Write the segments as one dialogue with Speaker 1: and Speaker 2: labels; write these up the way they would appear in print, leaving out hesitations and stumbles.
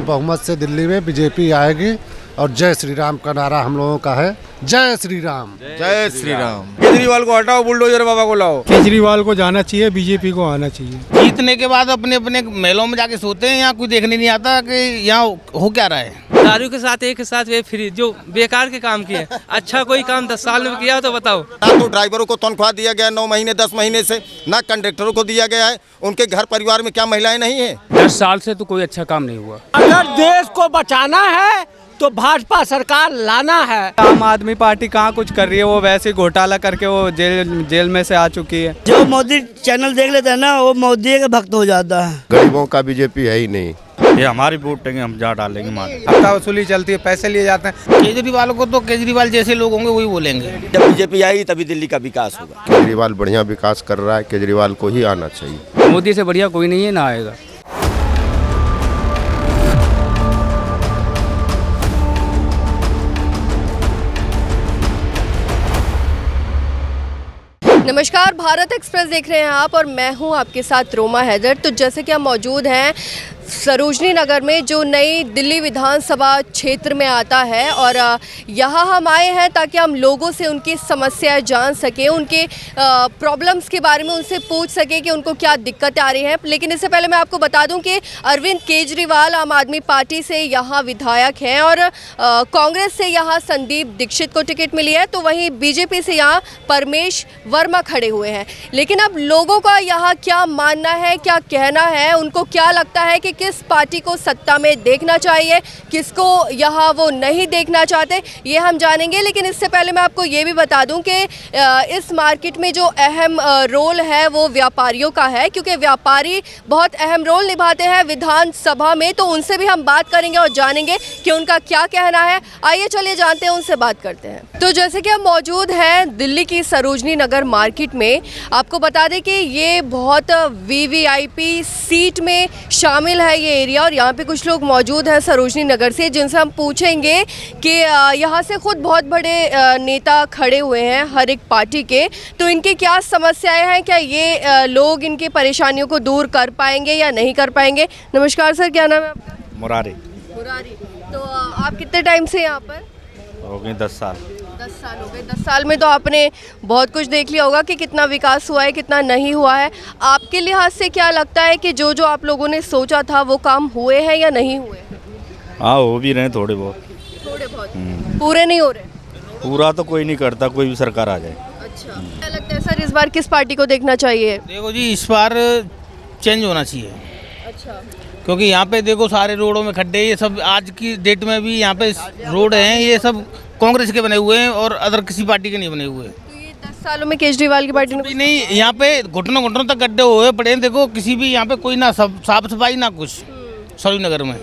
Speaker 1: बहुमत से दिल्ली में बीजेपी आएगी और जय श्री राम का नारा हम लोगों का है। जय श्री राम,
Speaker 2: जय श्री राम। केजरीवाल को हटाओ, बुलडोजर बाबा को लाओ।
Speaker 3: केजरीवाल को जाना चाहिए, बीजेपी को आना चाहिए।
Speaker 4: जीतने के बाद अपने अपने महलों में जाके सोते हैं, यहाँ कोई देखने नहीं आता कि यहाँ हो क्या रहा है।
Speaker 5: दारू के साथ एक साथ वे फ्री जो बेकार के काम किए, अच्छा कोई काम 10 साल में किया तो बताओ।
Speaker 2: ना तो ड्राइवरों को तनख्वाह दिया गया 9 महीने 10 महीने से, ना कंडक्टरों को दिया गया है। उनके घर परिवार में क्या महिलाएं नहीं है?
Speaker 6: 10 साल से तो कोई अच्छा काम नहीं हुआ।
Speaker 7: अगर देश को बचाना है तो भाजपा सरकार लाना है।
Speaker 8: आम आदमी पार्टी कहाँ कुछ कर रही है, वो वैसे घोटाला करके वो जेल में से आ चुकी है।
Speaker 7: जो मोदी चैनल देख लेता है ना, वो मोदी के भक्त हो जाता है।
Speaker 9: गरीबों का बीजेपी है ही नहीं।
Speaker 10: ये हमारी वोट है, हम जहाँ डालेंगे मार।
Speaker 8: हफ्ता वसूली चलती है, पैसे लिए जाते हैं।
Speaker 4: केजरीवाल को तो केजरीवाल जैसे लोग होंगे वही बोलेंगे।
Speaker 2: जब बीजेपी आई तभी दिल्ली का विकास होगा।
Speaker 9: केजरीवाल बढ़िया विकास कर रहा है, केजरीवाल को ही आना चाहिए।
Speaker 6: मोदी से बढ़िया कोई नहीं है, ना आएगा।
Speaker 11: नमस्कार, भारत एक्सप्रेस देख रहे हैं आप और मैं हूं आपके साथ रोमा हैदर। तो जैसे कि हम मौजूद हैं सरोजनी नगर में, जो नई दिल्ली विधानसभा क्षेत्र में आता है, और यहाँ हम आए हैं ताकि हम लोगों से उनकी समस्याएं जान सकें, उनके प्रॉब्लम्स के बारे में उनसे पूछ सकें कि उनको क्या दिक्कतें आ रही हैं। लेकिन इससे पहले मैं आपको बता दूं कि अरविंद केजरीवाल आम आदमी पार्टी से यहाँ विधायक हैं और कांग्रेस से यहाँ संदीप दीक्षित को टिकट मिली है, तो वहीं बीजेपी से यहाँ परमेश वर्मा खड़े हुए हैं। लेकिन अब लोगों का यहाँ क्या मानना है, क्या कहना है, उनको क्या लगता है कि किस पार्टी को सत्ता में देखना चाहिए, किसको यहाँ वो नहीं देखना चाहते, ये हम जानेंगे। लेकिन इससे पहले मैं आपको ये भी बता दूं कि इस मार्केट में जो अहम रोल है वो व्यापारियों का है, क्योंकि व्यापारी बहुत अहम रोल निभाते हैं विधानसभा में। तो उनसे भी हम बात करेंगे और जानेंगे कि उनका क्या कहना है। आइए चलिए जानते हैं, उनसे बात करते हैं। तो जैसे कि हम मौजूद हैं दिल्ली की सरोजनी नगर मार्केट में, आपको बता दें कि ये बहुत वीवीआईपी सीट में शामिल है ये एरिया, और यहाँ पे कुछ लोग मौजूद हैं सरोजनी नगर से, जिनसे हम पूछेंगे कि यहाँ से खुद बहुत बड़े नेता खड़े हुए हैं हर एक पार्टी के, तो इनकी क्या समस्याएं हैं, क्या ये लोग इनकी परेशानियों को दूर कर पाएंगे या नहीं कर पाएंगे। नमस्कार सर, क्या नाम है आपका?
Speaker 10: मुरारी।
Speaker 11: तो आप कितने टाइम से यहाँ पर?
Speaker 10: हो गए 10 साल।
Speaker 11: 10 साल हो गए। 10 साल में तो आपने बहुत कुछ देख लिया होगा कि कितना विकास हुआ है, कितना नहीं हुआ है। आपके लिहाज से क्या लगता है कि जो आप लोगों ने सोचा था वो काम हुए हैं या नहीं हुए?
Speaker 10: हाँ, हो भी रहे थोड़े बहुत।
Speaker 11: थोड़े बहुत, पूरे नहीं हो रहे?
Speaker 10: पूरा तो कोई नहीं करता, कोई भी सरकार आ जाए।
Speaker 11: अच्छा, क्या लगता है सर, इस बार किस पार्टी को देखना चाहिए?
Speaker 4: देखो जी, इस बार चेंज होना चाहिए।
Speaker 11: अच्छा,
Speaker 4: क्योंकि यहाँ पे देखो सारे रोडों में खड्डे, ये सब आज की डेट में भी यहाँ पे रोड हैं, ये सब कांग्रेस के बने हुए हैं और अदर किसी पार्टी के नहीं बने हुए।
Speaker 11: तो ये 10 सालों में केजरीवाल की पार्टी ने
Speaker 4: नहीं, यहाँ पे घुटनों तक गड्ढे हुए पड़े हैं। देखो किसी भी यहाँ पे कोई ना साफ सफाई ना कुछ सरोजनी नगर में,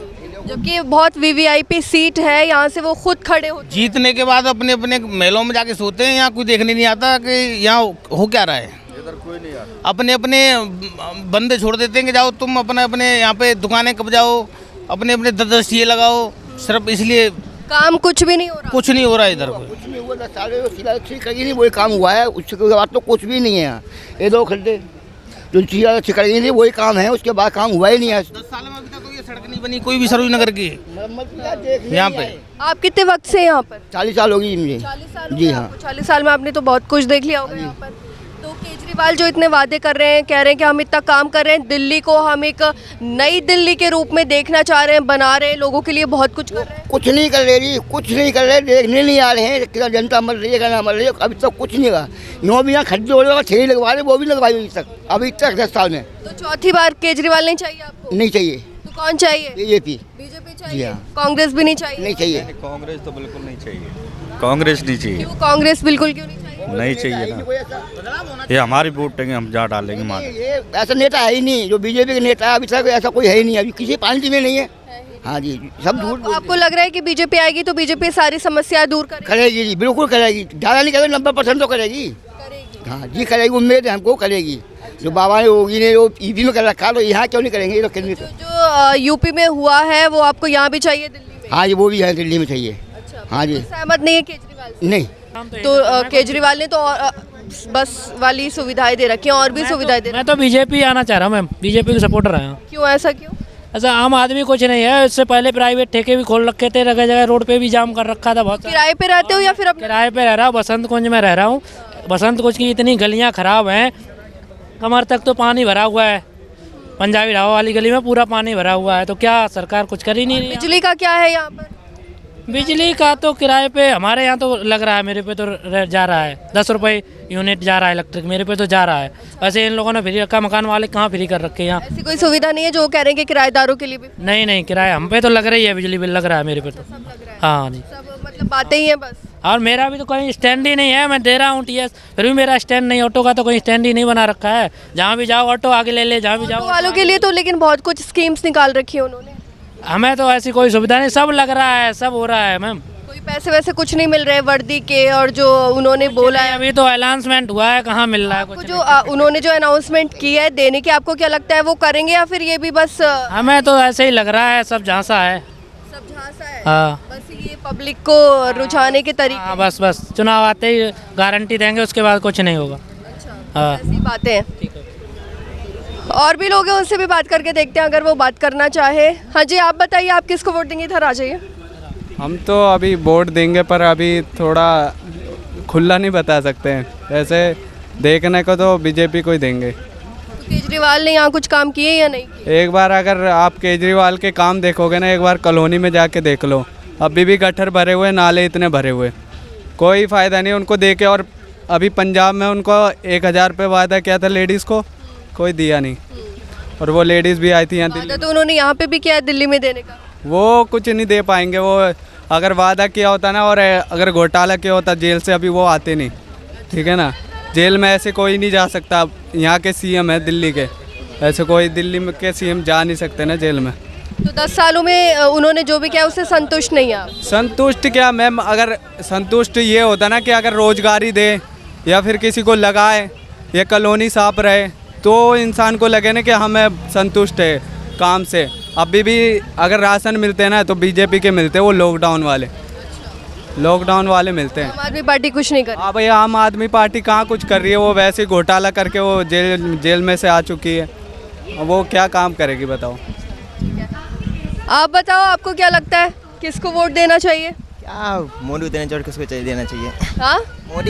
Speaker 11: जबकि बहुत वीवीआईपी सीट है, यहाँ से वो खुद खड़े होते हैं।
Speaker 4: जीतने के बाद अपने अपने महलों में जाके सोते हैं, यहाँ कोई देखने नहीं आता कि यहाँ हो क्या रहा है। अपने अपने बंदे छोड़ देते हैं कि जाओ तुम अपने अपने यहाँ पे दुकानें कब जाओ, अपने अपने 10 ये लगाओ, सिर्फ इसलिए
Speaker 11: काम कुछ भी नहीं हो रहा।
Speaker 4: कुछ नहीं हो रहा इधर।
Speaker 7: कुछ नहीं हुआ, नहीं वही काम हुआ है, उसके बाद तो कुछ भी नहीं है। ये 2 खड्डे जो चीज़ छिकड़ेगी नहीं, वही काम है, उसके बाद काम हुआ ही नहीं है।
Speaker 4: 10 साल में अभी तक तो ये सड़क नहीं बनी कोई भी सरोजनी नगर की यहाँ पे।
Speaker 11: आप कितने वक्त से यहाँ पर?
Speaker 7: 40 साल होगी मुझे।
Speaker 11: 40 साल?
Speaker 7: जी हाँ।
Speaker 11: 40 साल में आपने तो बहुत कुछ देख लिया होगा यहाँ पर। तो केजरीवाल जो इतने वादे कर रहे हैं, कह रहे हैं कि हम इतना काम कर रहे हैं, दिल्ली को हम एक नई दिल्ली के रूप में देखना चाह रहे हैं, बना रहे हैं, लोगों के लिए बहुत कुछ कर रहे हैं।
Speaker 7: कुछ नहीं कर रही, कुछ नहीं कर रहे, देखने नहीं आ रहे हैं। कितना जनता मर रही है, क्या मर रही है, अभी तक कुछ नहीं हुआ। 9 भी यहाँ खड्डे हो रहे, 6 लगवा रहे, वो भी लगवाई अभी तक 10 साल में।
Speaker 11: तो चौथी बार केजरीवाल नहीं चाहिए आपको?
Speaker 7: नहीं चाहिए।
Speaker 11: तो कौन चाहिए?
Speaker 7: बीजेपी
Speaker 11: चाहिए। कांग्रेस भी नहीं चाहिए?
Speaker 7: नहीं चाहिए।
Speaker 10: कांग्रेस तो बिल्कुल नहीं चाहिए, कांग्रेस नहीं चाहिए।
Speaker 11: क्यों कांग्रेस बिल्कुल क्यों नहीं चाहिए?
Speaker 10: नहीं चाहिए ना, ये हमारी वोट है, हम जहाँ डालेंगे मार।
Speaker 7: ये ऐसा नेता है ही नहीं जो बीजेपी का नेता है, अभी तक ऐसा कोई है ही नहीं, अभी किसी पार्टी में नहीं है। हाँ जी, सब झूठ।
Speaker 11: आपको लग रहा है कि बीजेपी आएगी तो बीजेपी सारी समस्याएं दूर
Speaker 7: करेगी जी, बिल्कुल करेगी। ज़्यादा नहीं करेगी, 90% तो करेगी। हाँ जी, करेगी, उम्मीद है हमको करेगी। जो बाबा ने होगी ने वो ईपी में कर रखा, तो यहाँ क्यों नहीं करेंगे ये लोग?
Speaker 11: जो यूपी में हुआ है वो आपको यहाँ भी चाहिए दिल्ली में?
Speaker 7: हाँ जी, वो भी है दिल्ली में चाहिए।
Speaker 11: अच्छा,
Speaker 7: हाँ जी।
Speaker 11: सहमत नहीं है केजरीवाल से?
Speaker 7: नहीं।
Speaker 11: तो केजरीवाल ने तो बस वाली सुविधाएं दे रखी हैं, और भी सुविधाएं दे रखी हैं।
Speaker 6: मैं तो बीजेपी आना चाह रहा हूँ मैम, बीजेपी के सपोर्टर आया हूँ।
Speaker 11: क्यों, ऐसा क्यों?
Speaker 5: ऐसा आम आदमी कुछ नहीं है। इससे पहले प्राइवेट ठेके भी खोल रखे थे, जगह जगह रोड पे भी जाम कर रखा था बहुत सारा।
Speaker 11: किराए पे रहते हो या फिर अपने?
Speaker 5: किराए पे रह रहा हूँ, बसंत कुंज में रह रहा हूँ। बसंत कुंज की इतनी गलियाँ ख़राब हैं, कमर तक तो पानी भरा हुआ है। पंजाबी ढाबा वाली गली में पूरा पानी भरा हुआ है, तो क्या सरकार कुछ कर ही नहीं रही।
Speaker 11: बिजली का क्या है यहाँ पर?
Speaker 5: बिजली का तो किराए पे हमारे यहाँ तो लग रहा है, मेरे पे तो जा रहा है 10 रुपये यूनिट जा रहा है इलेक्ट्रिक, मेरे पे तो जा रहा है। वैसे इन लोगों ने फ्री रखा, मकान वाले कहाँ फ्री कर रखे हैं यहाँ।
Speaker 11: ऐसी कोई सुविधा नहीं है जो कह रहे हैं कि किराएदारों के लिए भी?
Speaker 5: नहीं, किराया हम पे तो लग रही है, बिजली बिल लग रहा है मेरे पे तो। हाँ जी,
Speaker 11: सब मतलब बातें ही हैं बस।
Speaker 5: और मेरा भी तो कहीं स्टैंड ही नहीं है, मैं दे रहा हूँ टीएस, फिर भी मेरा स्टैंड नहीं, ऑटो का तो कोई स्टैंड ही नहीं बना रखा है। जहाँ भी जाओ ऑटो आगे ले ले, जहाँ भी
Speaker 11: ऑटो
Speaker 5: जाओ।
Speaker 11: वालों के लिए तो लेकिन बहुत कुछ स्कीम्स निकाल रखी है उन्होंने।
Speaker 5: हमें तो ऐसी कोई सुविधा नहीं, सब लग रहा है, सब हो रहा है मैम।
Speaker 11: कोई पैसे वैसे कुछ नहीं मिल रहे वर्दी के, और जो उन्होंने बोला है
Speaker 5: अभी तो अनाउंसमेंट हुआ है, कहाँ मिल रहा है
Speaker 11: आपको
Speaker 5: कुछ।
Speaker 11: जो उन्होंने जो अनाउंसमेंट की है देने की, आपको क्या लगता है वो करेंगे या फिर ये भी बस
Speaker 5: हमें तो ऐसे ही लग रहा है, सब झांसा है।
Speaker 11: सब झांसा है?
Speaker 5: हाँ
Speaker 11: बस ये पब्लिक को रुझाने के तरीके।
Speaker 5: हाँ, बस चुनाव आते ही गारंटी देंगे, उसके बाद कुछ नहीं होगा। हाँ,
Speaker 11: ऐसी बातें हैं। और भी लोग हैं, उनसे भी बात करके देखते हैं अगर वो बात करना चाहे। हाँ जी, आप बताइए, आप किसको वोट देंगे? इधर आ जाइए।
Speaker 8: हम तो अभी वोट देंगे, पर अभी थोड़ा खुला नहीं बता सकते हैं। ऐसे देखने को तो बीजेपी को ही देंगे।
Speaker 11: तो केजरीवाल ने यहाँ कुछ काम किए या नहीं किए?
Speaker 8: एक बार अगर आप केजरीवाल के काम देखोगे ना, एक बार कॉलोनी में जाके देख लो, अभी भी गटर भरे हुए, नाले इतने भरे हुए, कोई फ़ायदा नहीं उनको दे के। और अभी पंजाब में उनको 1000 रुपये वादा किया था लेडीज़ को, कोई दिया नहीं। और वो लेडीज़ भी आई थी यहाँ दिल्ली,
Speaker 11: तो उन्होंने यहाँ पे भी किया है दिल्ली में देने का।
Speaker 8: वो कुछ नहीं दे पाएंगे। वो अगर वादा किया होता ना, और अगर घोटाला किया होता जेल से अभी वो आते नहीं, ठीक है ना। जेल में ऐसे कोई नहीं जा सकता, यहाँ के सीएम है दिल्ली के, ऐसे कोई दिल्ली में के सीएम जा नहीं सकते ना जेल में।
Speaker 11: तो 10 सालों में उन्होंने जो भी किया उससे संतुष्ट नहीं है आप?
Speaker 8: संतुष्ट क्या मैम, अगर संतुष्ट ये होता ना कि अगर रोजगारी दे या फिर किसी को लगाए या कॉलोनी साफ रहे, तो इंसान को लगे ना कि हमें संतुष्ट है काम से। अभी भी अगर राशन मिलते हैं ना तो बीजेपी के मिलते हैं, वो लॉकडाउन वाले मिलते हैं।
Speaker 11: आम आदमी पार्टी कुछ नहीं कर।
Speaker 8: हाँ भाई, आम आदमी पार्टी कहाँ कुछ कर रही है, वो वैसे ही घोटाला करके वो जेल में से आ चुकी है, वो क्या काम करेगी बताओ।
Speaker 11: आप बताओ, आपको क्या लगता है किसको वोट देना चाहिए?
Speaker 12: क्या मोदी देना चाहिए, किसको चाहिए देना चाहिए?
Speaker 11: हाँ,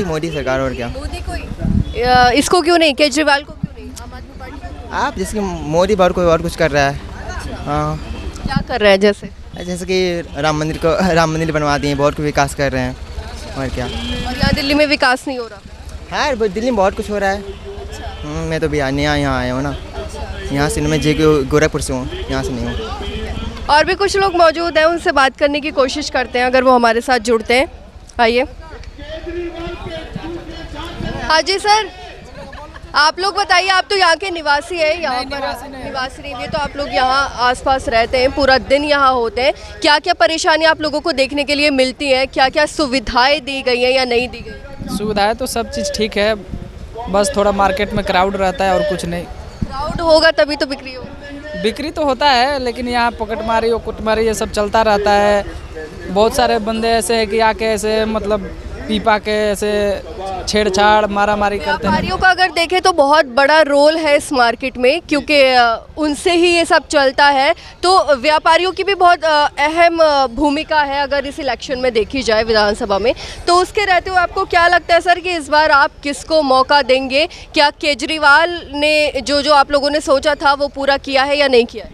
Speaker 12: मोदी सरकार, और क्या।
Speaker 11: मोदी को ही? इसको क्यों नहीं, केजरीवाल को क्यों नहीं, आम आदमी पार्टी को?
Speaker 12: आप जैसे कि मोदी बार कोई और कुछ कर रहा है। हाँ,
Speaker 11: क्या कर रहे हैं?
Speaker 12: जैसे कि राम मंदिर बनवा दिए, बहुत कुछ विकास कर रहे हैं, और क्या।
Speaker 11: और यहाँ दिल्ली में विकास नहीं हो रहा?
Speaker 12: हाँ, दिल्ली में बहुत कुछ हो रहा है। मैं तो भी नया यहाँ आया हूँ ना, यहाँ से मैं गोरखपुर से हूँ, यहाँ से नहीं हूँ।
Speaker 11: और भी कुछ लोग मौजूद हैं, उनसे बात करने की कोशिश करते हैं अगर वो हमारे साथ जुड़ते हैं। आइए। हाँ जी सर, आप लोग बताइए, आप तो यहाँ के निवासी हैं। यहाँ पर निवासी नहीं है तो आप लोग यहाँ आसपास रहते हैं, पूरा दिन यहाँ होते हैं। क्या क्या परेशानियाँ आप लोगों को देखने के लिए मिलती हैं? क्या क्या सुविधाएं दी गई हैं या नहीं दी गई?
Speaker 13: सुविधाएं तो सब चीज़ ठीक है, बस थोड़ा मार्केट में क्राउड रहता है और कुछ नहीं।
Speaker 11: क्राउड होगा तभी तो बिक्री होगी।
Speaker 13: बिक्री तो होता है, लेकिन यहाँ पकड़मारी और कुटमारी ये सब चलता रहता है। बहुत सारे बंदे ऐसे हैं कि आके ऐसे मतलब पीपा के ऐसे छेड़छाड़ मारा मारी करते हैं।
Speaker 11: व्यापारियों का अगर देखें तो बहुत बड़ा रोल है इस मार्केट में, क्योंकि उनसे ही ये सब चलता है। तो व्यापारियों की भी बहुत अहम भूमिका है अगर इस इलेक्शन में देखी जाए विधानसभा में। तो उसके रहते हुए आपको क्या लगता है सर कि इस बार आप किसको मौका देंगे? क्या केजरीवाल ने जो आप लोगों ने सोचा था वो पूरा किया है या नहीं किया है?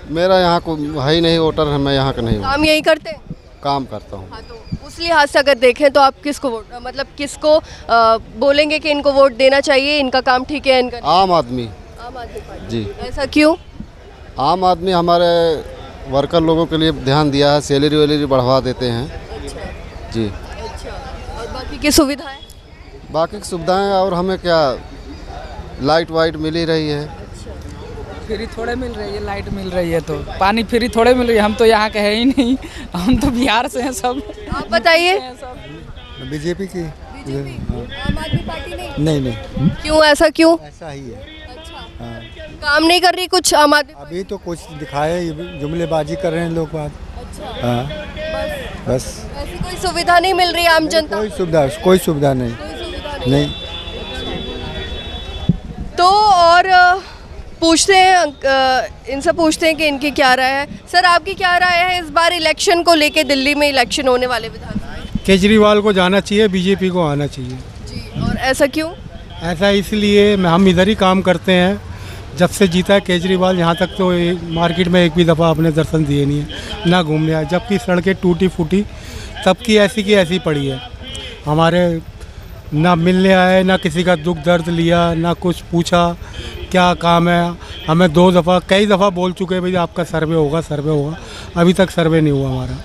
Speaker 1: मेरा यहाँ को है ही नहीं वोटर है, मैं यहाँ का नहीं हूँ।
Speaker 11: काम यही करते हैं?
Speaker 1: काम करता हूँ।
Speaker 11: हाँ, तो उस लिहाज से अगर देखें तो आप किसको वोट मतलब किसको बोलेंगे कि इनको वोट देना चाहिए, इनका काम ठीक है? इनका
Speaker 1: आम आदमी
Speaker 11: पार्टी
Speaker 1: जी।
Speaker 11: ऐसा क्यों?
Speaker 1: आम आदमी हमारे वर्कर लोगों के लिए ध्यान दिया है, सैलरी वैलरी बढ़वा देते हैं।
Speaker 11: अच्छा
Speaker 1: जी।
Speaker 11: अच्छा, और बाकी की सुविधाएं?
Speaker 1: बाकी की सुविधाएं और हमें क्या, लाइट वाइट मिल ही रही है।
Speaker 13: फ्री थोड़े मिल रही है, लाइट मिल रही है, तो पानी फ्री थोड़े मिल रही है। हम तो यहाँ के है ही नहीं, हम तो बिहार से हैं सब।
Speaker 11: आप बताइए।
Speaker 3: बीजेपी की।
Speaker 11: आम आदमी पार्टी
Speaker 3: नहीं।
Speaker 11: क्यों, ऐसा क्यों?
Speaker 3: ऐसा ही है।
Speaker 11: अच्छा, काम नहीं कर रही कुछ आम आदमी?
Speaker 3: अभी तो कुछ दिखाए, जुमलेबाजी कर रहे हैं लोग बात।
Speaker 11: अच्छा,
Speaker 3: हाँ, बस
Speaker 11: ऐसी कोई सुविधा नहीं मिल रही आम जनता?
Speaker 3: कोई सुविधा नहीं।
Speaker 11: तो और पूछते हैं इनसे पूछते हैं कि इनकी क्या राय है। सर, आपकी क्या राय है इस बार इलेक्शन को लेके? दिल्ली में इलेक्शन होने वाले विधानसभा।
Speaker 3: केजरीवाल को जाना चाहिए, बीजेपी को आना चाहिए।
Speaker 11: जी, और ऐसा क्यों?
Speaker 3: ऐसा इसलिए हम इधर ही काम करते हैं, जब से जीता है केजरीवाल यहाँ तक तो मार्केट में एक भी दफ़ा आपने दर्शन दिए नहीं है, ना घूमने आए, जबकि सड़कें टूटी फूटी सबकी ऐसी पड़ी है। हमारे ना मिलने आए, ना किसी का दुख दर्द लिया, ना कुछ पूछा क्या काम है। हमें कई दफ़ा बोल चुके हैं भाई आपका सर्वे होगा, अभी तक सर्वे नहीं हुआ हमारा।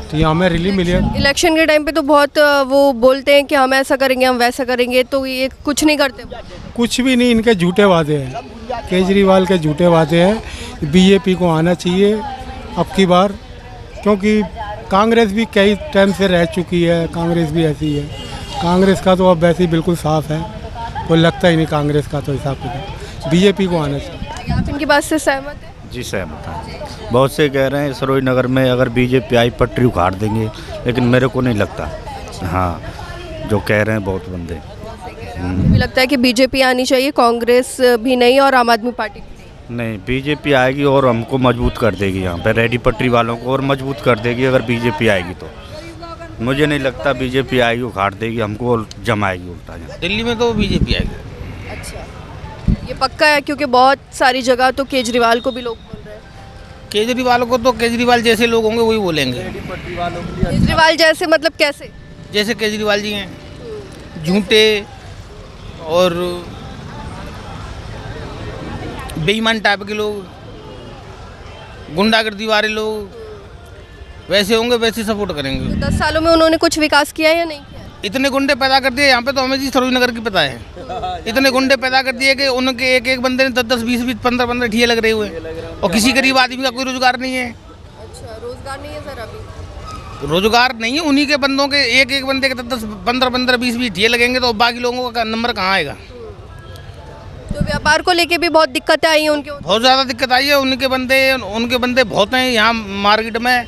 Speaker 3: तो ये हमें रिलीफ मिली है।
Speaker 11: इलेक्शन के टाइम पे तो बहुत वो बोलते हैं कि हम ऐसा करेंगे, हम वैसा करेंगे, तो ये कुछ नहीं करते।
Speaker 3: कुछ भी नहीं, इनके झूठे वादे हैं, केजरीवाल के झूठे वादे हैं। बीजेपी को आना चाहिए अब की बार, क्योंकि कांग्रेस भी कई टाइम से रह चुकी है, कांग्रेस भी ऐसी है। कांग्रेस का तो अब वैसे ही बिल्कुल साफ है, कोई लगता ही नहीं कांग्रेस का तो हिसाब किताब। बीजेपी को आना चाहिए।
Speaker 11: आप इनकी बात से सहमत हैं?
Speaker 10: जी सहमत हैं। बहुत से कह रहे हैं सरोज नगर में अगर बीजेपी आई पटरी उखाड़ देंगे, लेकिन मेरे को नहीं लगता। हाँ, जो कह रहे हैं बहुत बंदे।
Speaker 11: मुझे लगता है कि बीजेपी आनी चाहिए, कांग्रेस भी नहीं और आम आदमी पार्टी भी
Speaker 10: नहीं। बीजेपी आएगी और हमको मजबूत कर देगी, यहाँ पे रेडी पटरी वालों को और मजबूत कर देगी। अगर बीजेपी आएगी तो मुझे नहीं लगता बीजेपी आएगी उखाड़ देगी हमको और जमाएगी उल्टा।
Speaker 4: दिल्ली में तो बीजेपी आएगी।
Speaker 11: अच्छा, ये पक्का है? क्योंकि बहुत सारी जगह तो केजरीवाल को भी लोग बोल रहे हैं।
Speaker 4: केजरीवाल को तो केजरीवाल जैसे लोग होंगे वही बोलेंगे।
Speaker 11: केजरीवाल जैसे मतलब कैसे?
Speaker 4: जैसे केजरीवाल जी हैं, झूठे और बेईमान टाइप के लोग, गुंडागर्दी वाले लोग वैसे होंगे, वैसे सपोर्ट करेंगे।
Speaker 11: 10 सालों में उन्होंने कुछ विकास किया या नहीं किया?
Speaker 4: इतने गुंडे पैदा कर दिए यहाँ पे, तो हमें जी सरोज नगर की पता है। इतने गुंडे पैदा कर दिए कि उनके एक बंदे ने 10 20 15 ठिये लग रहे हुए, और किसी गरीब आदमी का कोई रोजगार नहीं है।
Speaker 11: अच्छा, रोजगार नहीं है सर अभी?
Speaker 4: रोजगार नहीं है, उन्हीं के बंदों के एक बंदे के 10 15 20 ठिये लगेंगे, तो बाकी लोगों का नंबर कहाँ आएगा?
Speaker 11: तो व्यापार को लेके भी बहुत दिक्कतें आई हैं उनके।
Speaker 4: बहुत ज़्यादा दिक्कत आई है। उनके बंदे बहुत हैं यहाँ मार्केट में।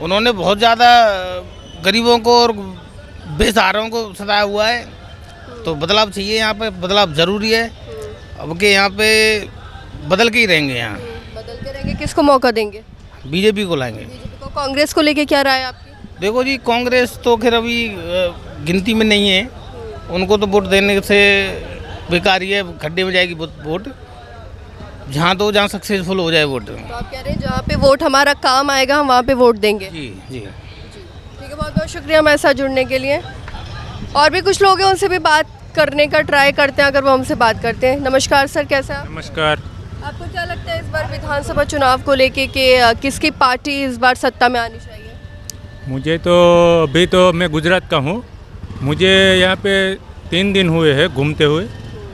Speaker 4: उन्होंने बहुत ज़्यादा गरीबों को और बेसहारों को सताया हुआ है। तो बदलाव चाहिए, यहाँ पे बदलाव ज़रूरी है। अब के यहाँ पे बदल के ही रहेंगे, यहाँ
Speaker 11: बदल के रहेंगे। किसको मौका देंगे?
Speaker 4: बीजेपी को लाएंगे।
Speaker 11: बीजेपी को। कांग्रेस को लेके क्या राय है आपकी?
Speaker 4: देखो जी, कांग्रेस तो खैर अभी गिनती में नहीं है, उनको तो वोट देने से बेकार ही है, खड्डे में जाएगी वोट। जहाँ सक्सेसफुल हो जाए वोट।
Speaker 11: तो आप कह रहे हैं जहाँ पे वोट हमारा काम आएगा हम वहाँ पे वोट देंगे?
Speaker 4: जी जी।
Speaker 11: ठीक है, बहुत बहुत शुक्रिया हमारे साथ जुड़ने के लिए। और भी कुछ लोग हैं, उनसे भी बात करने का ट्राई करते हैं, अगर वो हमसे बात करते हैं। नमस्कार सर, कैसा है?
Speaker 14: नमस्कार।
Speaker 11: आपको क्या लगता है इस बार विधानसभा चुनाव को लेके कि किसकी पार्टी इस बार सत्ता में आनी चाहिए?
Speaker 14: मुझे तो अभी तो मैं गुजरात का हूँ, मुझे यहाँ पे 3 दिन हुए हैं घूमते हुए।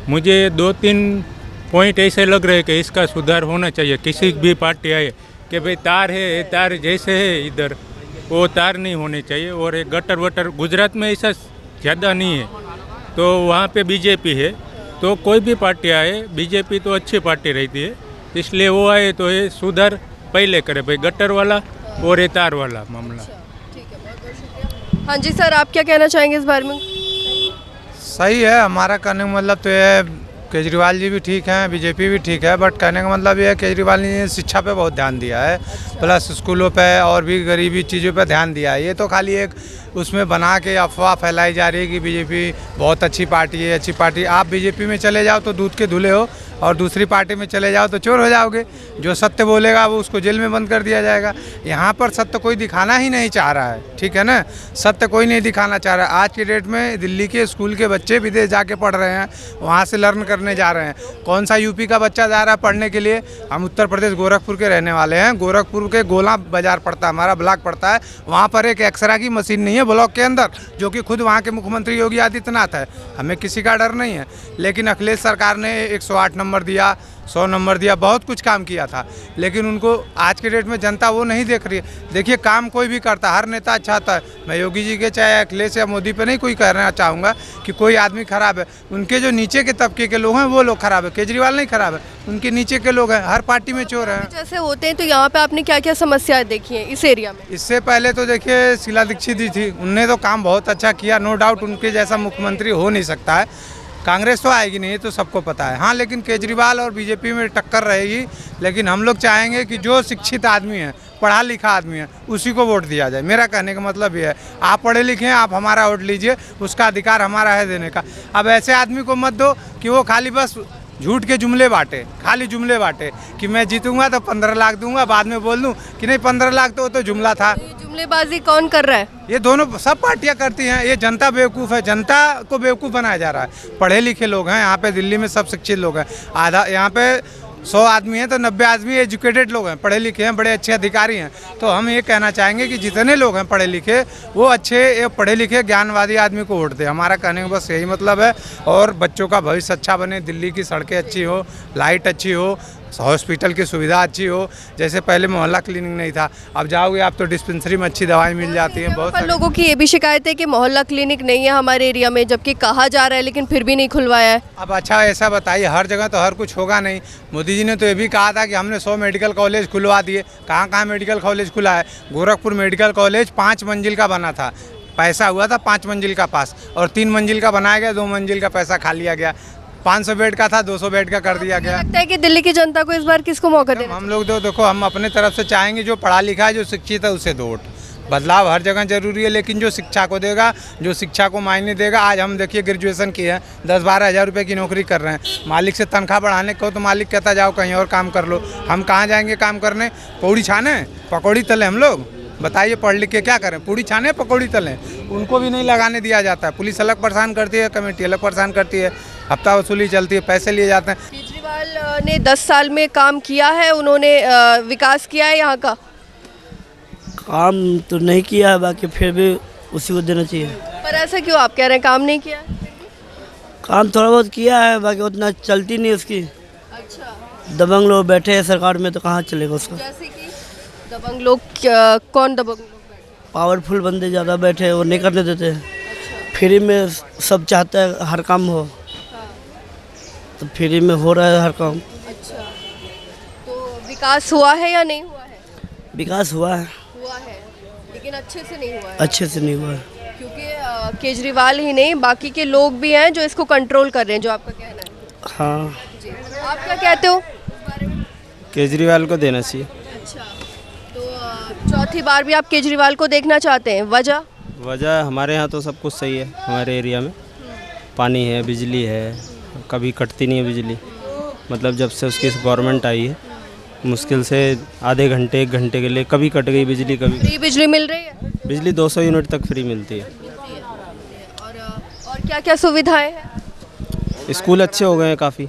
Speaker 14: मुझे 2-3 पॉइंट ऐसे लग रहे हैं कि इसका सुधार होना चाहिए। किसी भी पार्टी आए कि भाई तार है, तार जैसे है इधर, वो तार नहीं होने चाहिए। और एक गटर वटर गुजरात में ऐसा ज़्यादा नहीं है, तो वहाँ पे बीजेपी है। तो कोई भी पार्टी आए, बीजेपी तो अच्छी पार्टी रहती है, इसलिए वो आए तो ये सुधार पहले करे भाई, गटर वाला और ये तार वाला मामला।
Speaker 11: ठीक है, बहुत बहुत शुक्रिया। हाँ जी सर, आप क्या कहना चाहेंगे इस बारे में?
Speaker 3: सही है, हमारा कहने का मतलब तो ये केजरीवाल जी भी ठीक हैं, बीजेपी भी ठीक है, बट कहने का मतलब ये है केजरीवाल जी ने शिक्षा पे बहुत ध्यान दिया है, प्लस स्कूलों पे और भी गरीबी चीज़ों पे ध्यान दिया है। ये तो खाली एक उसमें बना के अफवाह फैलाई जा रही है कि बीजेपी बहुत अच्छी पार्टी है, अच्छी पार्टी। आप बीजेपी में चले जाओ तो दूध के धुले हो, और दूसरी पार्टी में चले जाओ तो चोर हो जाओगे। जो सत्य बोलेगा वो उसको जेल में बंद कर दिया जाएगा। यहाँ पर सत्य कोई दिखाना ही नहीं चाह रहा है, ठीक है ना? सत्य कोई नहीं दिखाना चाह रहा है। आज की डेट में दिल्ली के स्कूल के बच्चे विदेश जाके पढ़ रहे हैं, वहाँ से लर्न करने जा रहे हैं। कौन सा यूपी का बच्चा जा रहा है पढ़ने के लिए? हम उत्तर प्रदेश गोरखपुर के रहने वाले हैं। गोरखपुर के गोला बाजार पड़ता है, हमारा ब्लॉक पड़ता है। वहाँ पर एक एक्सरा की मशीन नहीं है ब्लॉक के अंदर, जो कि खुद वहाँ के मुख्यमंत्री योगी आदित्यनाथ है। हमें किसी का डर नहीं है, लेकिन अखिलेश सरकार ने 108 नंबर दिया, 100 नंबर दिया, बहुत कुछ काम किया था, लेकिन उनको आज के डेट में जनता वो नहीं देख रही है। देखिए, काम कोई भी करता, हर नेता अच्छा आता है। मैं योगी जी के चाहे अखिलेश या मोदी पे नहीं कोई कहना चाहूँगा कि कोई आदमी खराब है। उनके जो नीचे के तबके के लोग हैं वो लोग खराब है, केजरीवाल नहीं खराब है, उनके नीचे के लोग हैं। हर पार्टी में चोर हैं।
Speaker 11: जैसे होते हैं तो यहाँ पे आपने क्या क्या समस्याएं देखी हैं इस एरिया में?
Speaker 3: इससे पहले तो देखिए शीला दीक्षित जी थी, उनने तो काम बहुत अच्छा किया, नो डाउट उनके जैसा मुख्यमंत्री हो नहीं सकता है। कांग्रेस तो आएगी नहीं, ये तो सबको पता है। हाँ, लेकिन केजरीवाल और बीजेपी में टक्कर रहेगी। लेकिन हम लोग चाहेंगे कि जो शिक्षित आदमी है, पढ़ा लिखा आदमी है, उसी को वोट दिया जाए। मेरा कहने का मतलब ये है, आप पढ़े लिखे हैं, आप हमारा वोट लीजिए, उसका अधिकार हमारा है देने का। अब ऐसे आदमी को मत दो कि वो खाली बस झूठ के जुमले बांटे, खाली जुमले बांटे कि मैं जीतूंगा तो 15 लाख दूंगा, बाद में बोल दूं कि नहीं 15 लाख तो वो तो जुमला था।
Speaker 11: जुमलेबाजी कौन कर रहा है?
Speaker 3: ये दोनों सब पार्टियां करती हैं। ये जनता बेवकूफ़ है, जनता को बेवकूफ़ बनाया जा रहा है। पढ़े लिखे लोग हैं यहाँ पे, दिल्ली में सब शिक्षित लोग हैं। आधा यहाँ पे 100 आदमी हैं तो 90 आदमी एजुकेटेड लोग हैं, पढ़े लिखे हैं, बड़े अच्छे अधिकारी हैं। तो हम ये कहना चाहेंगे कि जितने लोग हैं पढ़े लिखे, वो अच्छे पढ़े लिखे ज्ञानवादी आदमी को वोट दें। हमारा कहने का बस यही मतलब है। और बच्चों का भविष्य अच्छा बने, दिल्ली की सड़कें अच्छी हो, लाइट अच्छी हो, हॉस्पिटल की सुविधा अच्छी हो। जैसे पहले मोहल्ला क्लिनिक नहीं था, अब जाओगे आप तो डिस्पेंसरी में अच्छी दवाई मिल जाती है। बहुत
Speaker 11: पर लोगों की ये भी शिकायत है कि मोहल्ला क्लिनिक नहीं है हमारे एरिया में, जबकि कहा जा रहा है लेकिन फिर भी नहीं खुलवाया है।
Speaker 3: अब अच्छा ऐसा बताइए, हर जगह तो हर कुछ होगा नहीं। मोदी जी ने तो ये भी कहा था कि हमने 100 मेडिकल कॉलेज खुलवा दिए। कहाँ कहाँ मेडिकल कॉलेज खुला है? गोरखपुर मेडिकल कॉलेज 5 मंजिल का बना था, पैसा हुआ था 5 मंजिल का पास, और 3 मंजिल का बनाया गया, 2 मंजिल का पैसा खा लिया गया। 500 बेड का था, 200 बेड का कर दिया गया।
Speaker 11: लगता है कि दिल्ली की जनता को इस बार किसको मौका देना?
Speaker 3: हम लोग तो देखो, हम अपने तरफ से चाहेंगे जो पढ़ा लिखा है, जो शिक्षित है, उसे दो वोट। बदलाव हर जगह जरूरी है, लेकिन जो शिक्षा को देगा, जो शिक्षा को मायने देगा। आज हम देखिए ग्रेजुएशन की है, 10-12 हज़ार रुपये की नौकरी कर रहे हैं। मालिक से तनख्वाह बढ़ाने को तो मालिक कहता जाओ कहीं और काम कर लो। हम कहाँ जाएंगे काम करने? पौड़ी छाने, पकौड़ी तले हम लोग? बताइए, पढ़ लिख के क्या करें? पूड़ी छाने, पकौड़ी तलें? उनको भी नहीं लगाने दिया जाता है। पुलिस अलग परेशान करती है, कमेटी अलग परेशान करती है, हफ्ता वसूली चलती है, पैसे लिए जाते हैं।
Speaker 11: केजरीवाल ने 10 साल में काम किया है, उन्होंने विकास किया है यहाँ का?
Speaker 15: काम तो नहीं किया है, बाकी फिर भी उसी को देना चाहिए।
Speaker 11: पर ऐसा क्यों आप कह रहे हैं काम नहीं किया?
Speaker 15: काम थोड़ा बहुत किया है, बाकी उतना चलती नहीं उसकी।
Speaker 11: अच्छा,
Speaker 15: दबंग लोग बैठे हैं सरकार में, तो कहाँ चलेगा उसका?
Speaker 11: जैसे कि दबंग लोग? कौन दबंग लोग?
Speaker 15: पावरफुल बंदे ज़्यादा बैठे हैं, वो नहीं करने देते। फ्री में सब चाहता है हर काम हो, तो फ्री में हो रहा है हर काम।
Speaker 11: अच्छा, तो विकास हुआ है या नहीं हुआ है?
Speaker 15: विकास हुआ है,
Speaker 11: लेकिन अच्छे से नहीं हुआ है।
Speaker 15: अच्छे से नहीं हुआ है,
Speaker 11: क्योंकि केजरीवाल ही नहीं, बाकी के लोग भी हैं जो इसको कंट्रोल कर रहे हैं, जो आपका कहना है।
Speaker 15: हाँ
Speaker 11: जी, आप क्या कहते हो?
Speaker 6: केजरीवाल को देना चाहिए।
Speaker 11: अच्छा, तो चौथी बार भी आप केजरीवाल को देखना चाहते हैं? वजह
Speaker 6: हमारे यहाँ तो सब कुछ सही है। हमारे एरिया में पानी है, बिजली है, कभी कटती नहीं है बिजली। मतलब जब से उसकी गवर्नमेंट आई है, मुश्किल से आधे घंटे 1 घंटे के लिए कभी कट गई बिजली, कभी
Speaker 11: फ्री बिजली मिल रही है?
Speaker 6: बिजली 200 यूनिट तक फ्री मिलती है।
Speaker 11: और क्या क्या सुविधाएं हैं?
Speaker 6: स्कूल अच्छे हो गए हैं काफ़ी।